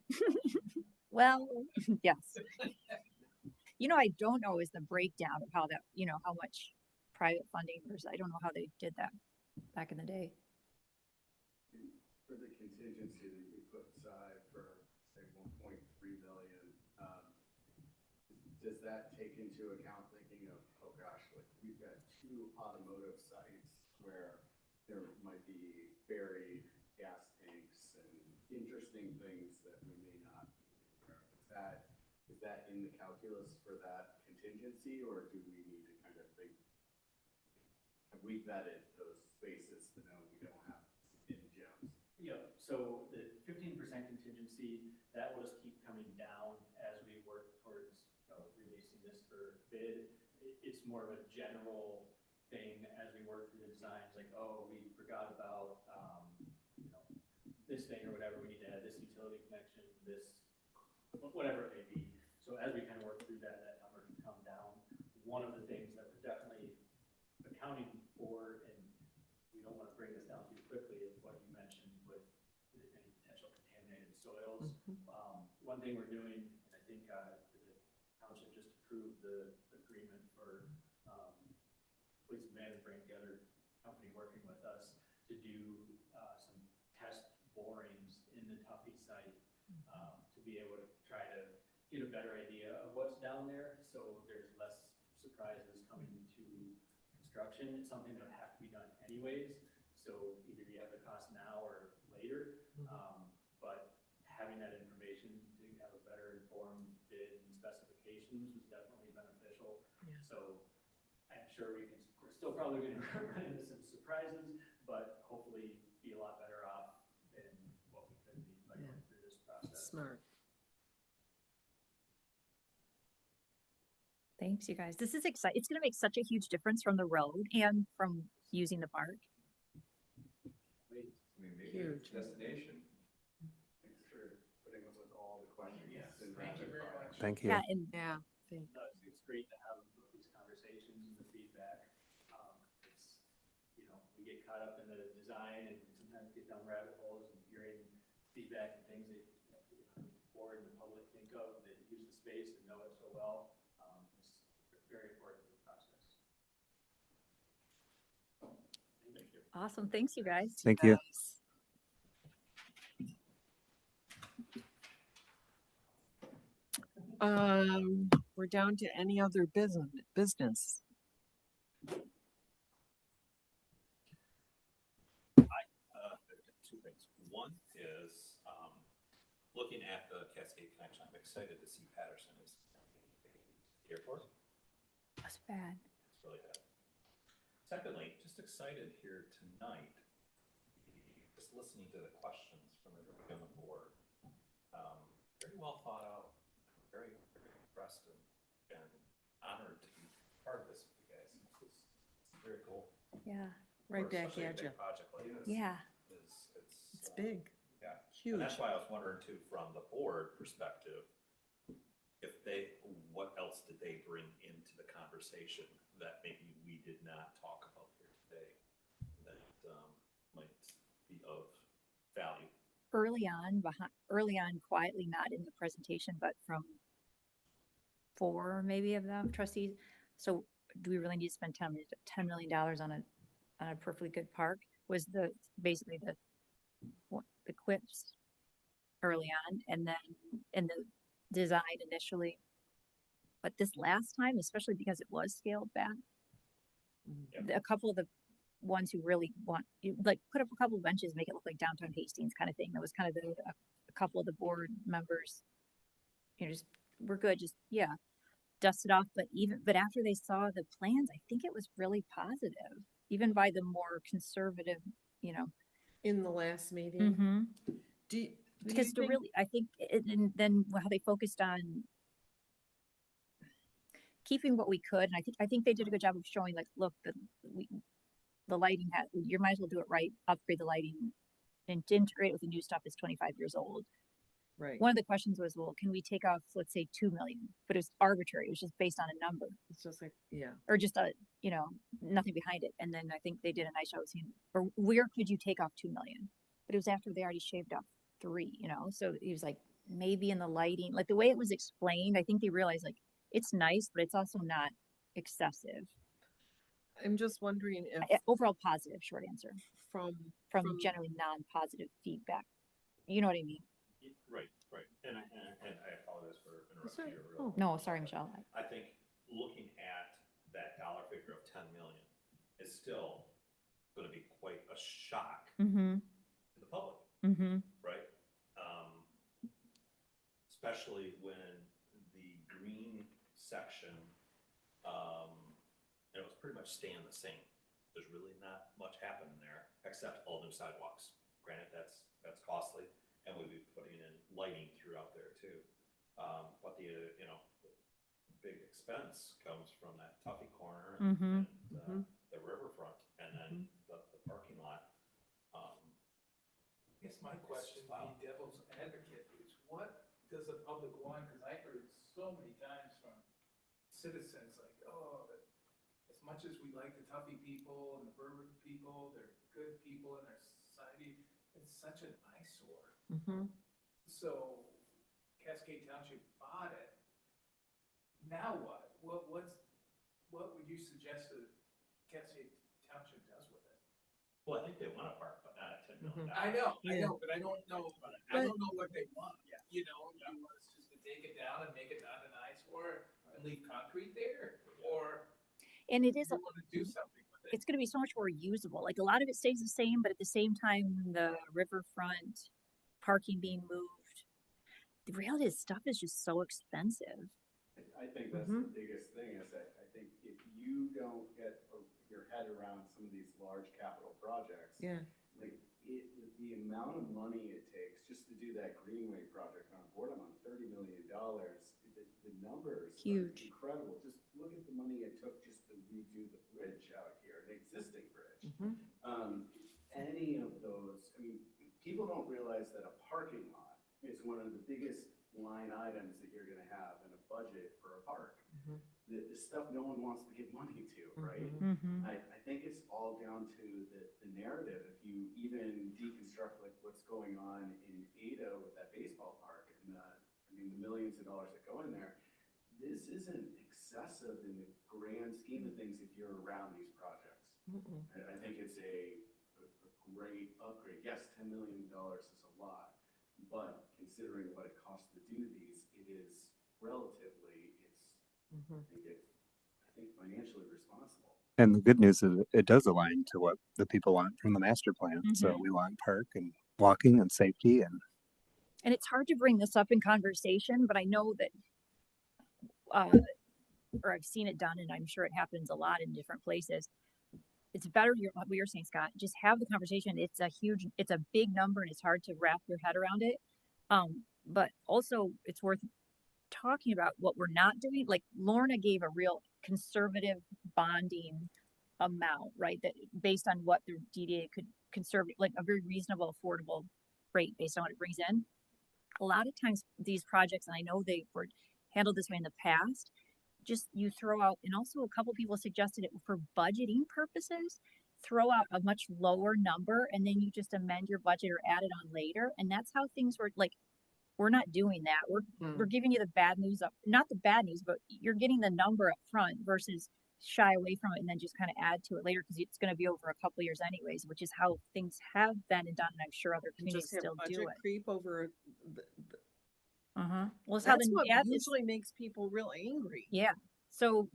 Well, yes. You know, I don't know is the breakdown of how that, you know, how much private funding versus, I don't know how they did that back in the day. For the contingency that you put aside for, say, 1.3 million, does that take into account thinking of, oh gosh, like we've got 2 automotive sites where there might be buried gas tanks and interesting things that we may not be that in the calculus for that contingency, or do we need to kind of think, have we vetted those spaces to know we don't have any gems? Yeah, so the 15% contingency, that will just keep coming down as we work towards releasing this for bid. It's more of a general thing as we work through the designs, like, oh, we forgot about this thing or whatever, we need to add this utility connection, this, whatever it may be. So as we kind of work through that, that number can come down. One of the things that we're definitely accounting for, and we don't want to bring this down too quickly, is what you mentioned with any potential contaminated soils. One thing we're doing, and I think the township just approved the agreement for police and management, bring together company working with us to do some test borings in the Tuffy site to be able to try to get a better idea of what's down there, so there's less surprises coming into construction. It's something that would have to be done anyways, so either you have the cost now or later. But having that information to have a better informed bid and specifications was definitely beneficial. Yeah. So I'm sure we're still probably going to run into some surprises, but hopefully be a lot better off than what we could be by going through this process. Smart. Thanks, you guys. This is exciting. It's going to make such a huge difference from the road and from using the park. I mean, maybe Huge. it's destination. Thanks for putting up with all the questions. Yes. and Thank you rapid very fire. much. Thank you. Yeah, and Yeah. It's great to have these conversations and the feedback. It's, we get caught up in the design and sometimes get down rabbit holes and hearing feedback and things that the board and the public think of that use the space and know it so well. It's very important to the process. Thank you. awesome. Thanks, you guys. Thank you. We're down to any other business. Two things. One is looking at the Cascade connection. I'm excited to see Patterson is airport. That's bad. It's really bad. Secondly, just excited here tonight, just listening to the questions from everybody on the board. Very well thought out. Very, very impressed and honored to be part of this with you guys. It's very cool. Yeah. Right back Especially a at you. big project like this. Yeah. It's big. Yeah. Huge. And that's why I was wondering too, from the board perspective, what else did they bring into the conversation that maybe we did not talk about here today that might be of value? Early on, quietly, not in the presentation, but from 4 maybe of them trustees. So do we really need to spend $10 million on a perfectly good park? Was basically the quips early on, and then in the design initially. But this last time, especially because it was scaled back, a couple of the ones who really put up a couple of benches, make it look like downtown Hastings kind of thing. That was kind of a couple of the board members, just we're good, just dust it off. But after they saw the plans, I think it was really positive, even by the more conservative, In the last meeting. Mm-hmm. Because I think, and then how they focused on keeping what we could, and I think they did a good job of showing, like, look, the lighting you might as well do it right, upgrade the lighting, and to integrate with the new stuff is 25 years old. Right. One of the questions was, well, can we take off, let's say, 2 million? But it was arbitrary. It was just based on a number. It's just like, or just nothing behind it. And then I think they did a nice job of saying, or where could you take off 2 million? But it was after they already shaved off 3, So he was like, maybe in the lighting, like the way it was explained, I think they realized, like, it's nice, but it's also not excessive. I'm just wondering if overall positive, short answer, from generally non-positive feedback. You know what I mean? Right. And I apologize for interrupting you. No, sorry, Michelle. I think looking at that dollar figure of 10 million is still going to be quite a shock to the public, right? Especially when the section, it was pretty much staying the same. There's really not much happening there, except all new sidewalks. Granted, that's costly, and we'll be putting in lighting throughout there too. But the big expense comes from that Tuffy corner and the riverfront, and then the parking lot. I guess my question, to be devil's advocate, is what does the public want? Because I heard so many times from citizens like, oh, as much as we like the Tuffy people and the Berwick people, they're good people in our society, it's such an eyesore. So Cascade Township bought it. Now what? What would you suggest that Cascade Township does with it? Well, I think they want a park, but not at $10 million. I know, but I don't know. I don't know what they want. Yeah. You want us just to take it down and make it not an eyesore and leave concrete there, or and it is you want to do something with it. It's going to be so much more usable. Like a lot of it stays the same, but at the same time, the riverfront parking being moved. The reality is, stuff is just so expensive. I think that's the biggest thing is that I think if you don't get your head around some of these large capital projects, like the amount of money it takes just to do that Greenway project on board, I'm on $30 million. The numbers are incredible. Just look at the money it took just to redo the bridge out here, an existing bridge. Any of those, I mean, people don't realize that a parking lot is one of the biggest line items that you're going to have in a budget for a park. The stuff no one wants to give money to, right? I think it's all down to the narrative. If you even deconstruct like what's going on in Ada with that baseball park and the millions of dollars that go in there, this isn't excessive in the grand scheme of things if you're around these projects. I think it's a great upgrade. Yes, $10 million is a lot, but considering what it costs to do these, it is relatively, I think financially responsible. And the good news is it does align to what the people want from the master plan. So we want park and walking and safety and it's hard to bring this up in conversation, but I know that or I've seen it done, and I'm sure it happens a lot in different places. It's better, what you're saying, Scott, just have the conversation. It's a big number and it's hard to wrap your head around it. But also it's worth talking about what we're not doing. Like Lorna gave a real conservative bonding amount, right? That based on what the DDA could conserve, like a very reasonable, affordable rate based on what it brings in. A lot of times these projects, and I know they were handled this way in the past, just you throw out, and also a couple people suggested it for budgeting purposes, throw out a much lower number and then you just amend your budget or add it on later. And that's how things were. Like, we're not doing that. We're giving you the bad news up, not the bad news, but you're getting the number up front versus shy away from it and then just kind of add to it later because it's going to be over a couple of years anyways, which is how things have been and done. And I'm sure other communities still do it. Creep over Well, it's that's what usually makes people real angry. Yeah. So.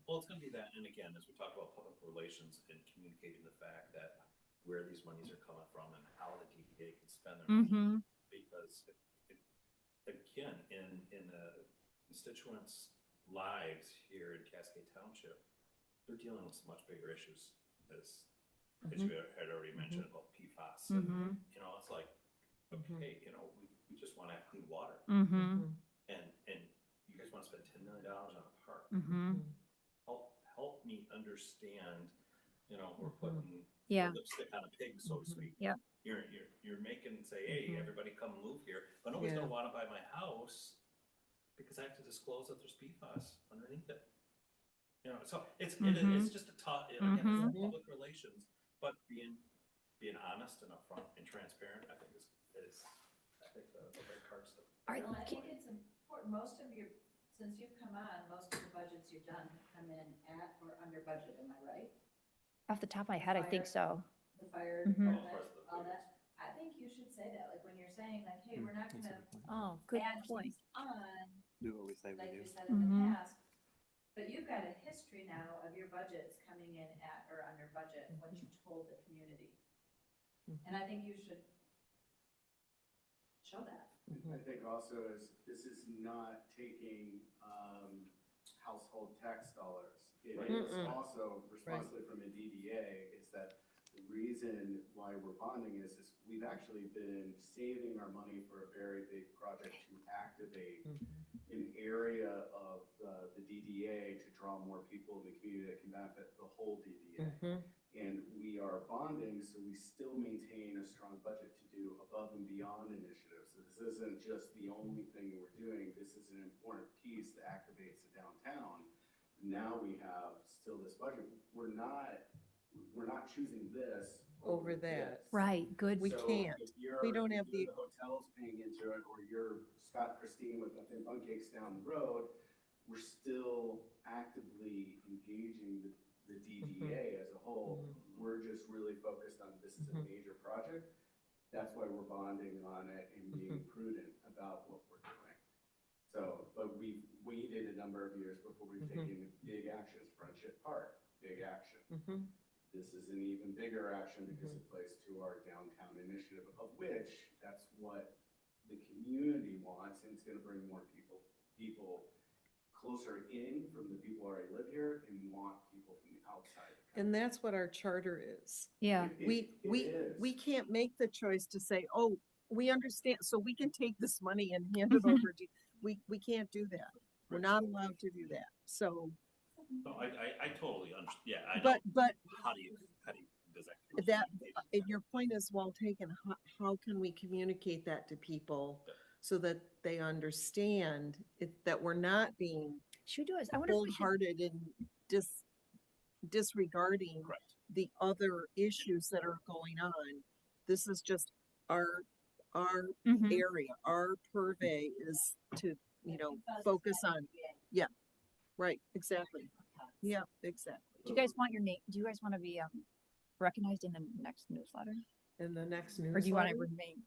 Well, it's going to be that, and again, as we talk about public relations and communicating the fact that where these monies are coming from and how the DDA can spend their money, because again, in the constituents' lives here in Cascade Township, they're dealing with some much bigger issues as you had already mentioned about PFAS. And, it's like, okay, we just want to have clean water. And you guys want to spend $10 million on a park. Help me understand, we're putting lipstick on a pig, so to speak. Yeah. You're making say, hey, everybody come move here, but nobody's gonna want to buy my house because I have to disclose that there's PFAS underneath it. So it's just a tough. Again, it's public relations, but being honest and upfront and transparent, I think is I think the right card stuff. Well, I think it's important. Most of your, since you've come on, most of the budgets you've done have come in at or under budget. Am I right? Off the top of my head, I think so. The fire department, all that. I think you should say that, like when you're saying, like, hey, we're not going to good add point. things on, do what we say like we we do. said in the past. But you've got a history now of your budgets coming in at or under budget, what you told the community. And I think you should show that. I think also this is not taking household tax dollars. It Right. is Mm-mm. also responsibly from a DDA is that the reason why we're bonding is we've actually been saving our money for a very big project to activate an area of the DDA to draw more people in the community that can benefit the whole DDA. And we are bonding, so we still maintain a strong budget to do above and beyond initiatives. So this isn't just the only thing we're doing. This is an important piece that activates the downtown. Now we have still this budget. We're not choosing this Over that. this. Right, good. We So can't. if We don't have the hotel's paying into it, or you're Scott Christine with Nothing Fun Cakes down the road, we're still actively engaging the DDA as a whole. We're just really focused on this is a major project. That's why we're bonding on it and being prudent about what we're doing. So, but we've waited a number of years before we've taken big actions. Friendship Park, big action. This is an even bigger action because it plays to our downtown initiative, of which that's what the community wants, and it's going to bring more people closer in from the people who already live here and want people from the outside. And that's what our charter is. Yeah. We can't make the choice to say, oh, we understand, so we can take this money and hand it over to, we can't do that. We're not allowed to do that. So. No, I totally understand. Yeah, I But, know. but How do you, does that? your point is well taken. How can we communicate that to people so that they understand that we're not being Should we do it? I wonder if we should. cold-hearted and disregarding the other issues that are going on. This is just our area, our purvey is to, focus on. Yeah, right, exactly. Yeah, exactly. Do you guys want your name? Do you guys want to be recognized in the next newsletter? In the next newsletter? Or do you want to remain?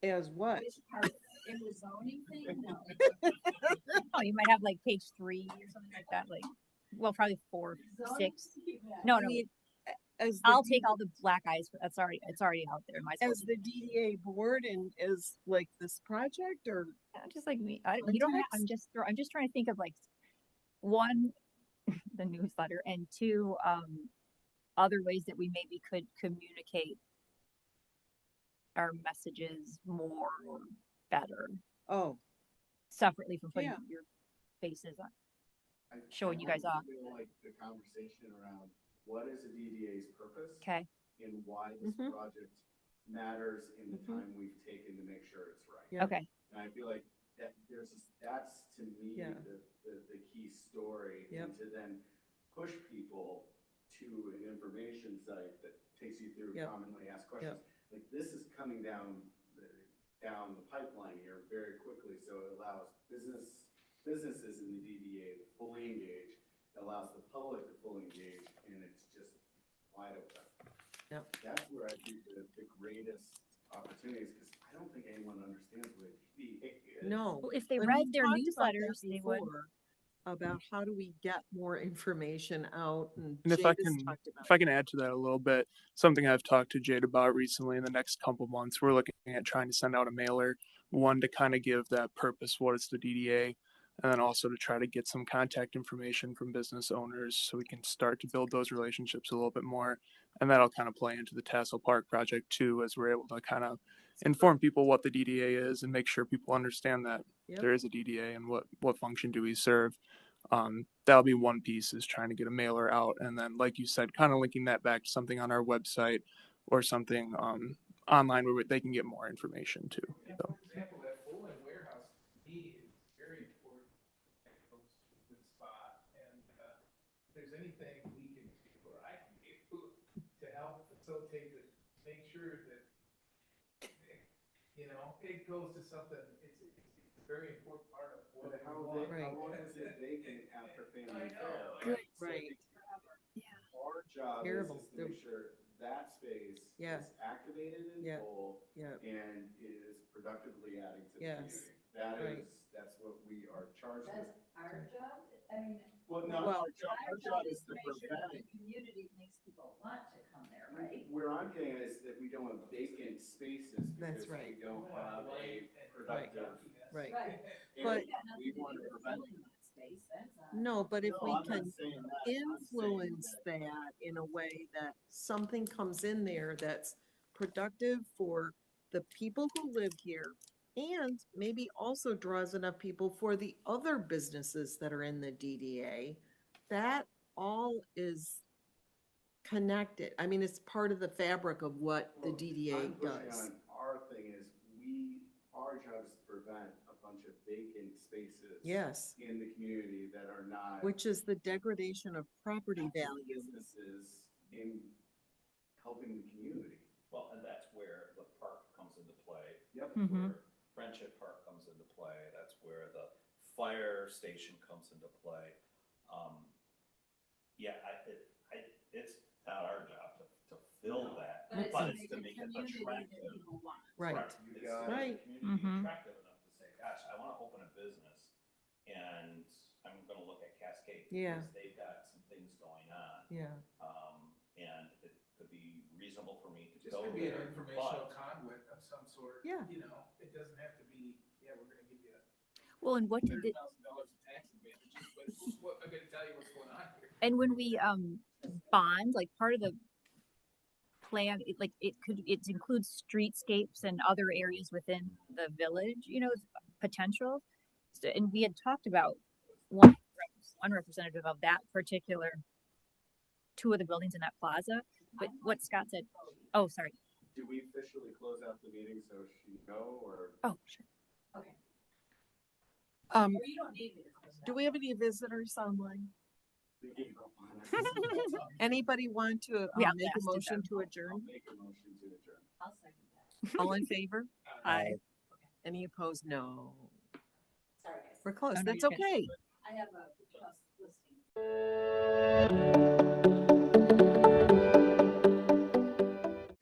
As what? In the zoning thing? No. Oh, you might have like page 3 or something like that. Like, well, probably 4, 6. No. I'll take all the black eyes. It's already out there. As the DDA board and as like this project, or just like me. You don't have. I'm just trying to think of like, 1, the newsletter, and 2, other ways that we maybe could communicate our messages more or better. Oh, separately from putting your faces on, showing you guys off. I feel like the conversation around what is a DDA's purpose, and why this project matters in the time we've taken to make sure it's right. Yeah. Okay. And I feel like that's to me the key story, and to then push people to an information site that takes you through commonly asked questions. Like this is coming down the pipeline here very quickly, so it allows businesses in the DDA to fully engage. It allows the public to fully engage, and it's just wide open. Yep. That's where I think the greatest opportunities, because I don't think anyone understands what a DDA is. no. Well, if they And read we've their talked about that newsletters, they would. before, about how do we get more information out, and And Jade has talked about if I can add to that a little bit, something I've talked to Jade about recently in the next couple months, we're looking at trying to send out a mailer, one to kind of give that purpose, what is the DDA, and then also to try to get some contact information from business owners so we can start to build those relationships a little bit more. And that'll kind of play into the Tassel Park project too, as we're able to kind of inform people what the DDA is and make sure people understand that there is a DDA and what function do we serve. That'll be one piece, is trying to get a mailer out, and then like you said, kind of linking that back to something on our website or something online where they can get more information too. So. For example, that Full warehouse to me is very important. It goes to a good spot, and if there's anything we can do, or I can do to help facilitate it, make sure that it goes to something. It's a very important part of what But how long is it vacant after family fair? Right. Our job Terrible. is to make sure that space is activated in full and is productively adding to the community. That's what we are charged with. That's our job. I mean. Well, our job is to prevent the community makes people want to come there, right? Where I'm getting at is that we don't have vacant spaces because That's right. we don't have a productive Right. And But- we want to prevent. No, but if No, we I'm not can saying that. I'm saying influence that in a way that something comes in there that's productive for the people who live here and maybe also draws enough people for the other businesses that are in the DDA, that all is connected. I mean, it's part of the fabric of what the Well, DDA I'm pushing does. on our thing is our job is to prevent a bunch of vacant spaces. Yes, In the community that are not. which is the degradation of property value. Businesses in helping the community. Well, and that's where the park comes into play. Yep. Where Friendship Park comes into play. That's where the fire station comes into play. Yeah, it's not our job to fill that, but it's to make it attractive. Right. Correct. It's to make Right. the community attractive enough to say, gosh, I wanna open a business and I'm gonna look at Cascade. Yeah. Because they've got some things going on. Yeah. And it could be reasonable for me to Just go could be an there, informational but conduit of some sort. Yeah. You know, it doesn't have to be, yeah, we're gonna give you Well, and what did $30,000 it, of tax advantages, but I'm gonna tell you what's going on here. and when we bond, like part of the plan, it includes streetscapes and other areas within the village, you know, potential. So, and we had talked about one representative of that particular two of the buildings in that plaza, but what Scott said, oh, sorry. Do we officially close out the meeting so she know or? Oh, sure. You don't need me to close it Do out. we have any visitors online? Anybody want to We make a outlasted motion them. to adjourn? Make a motion to adjourn. I'll second that. All in favor? Aye. Any opposed? No. Sorry, guys. We're close. Oh, no, That's you're good. okay. I have a listing.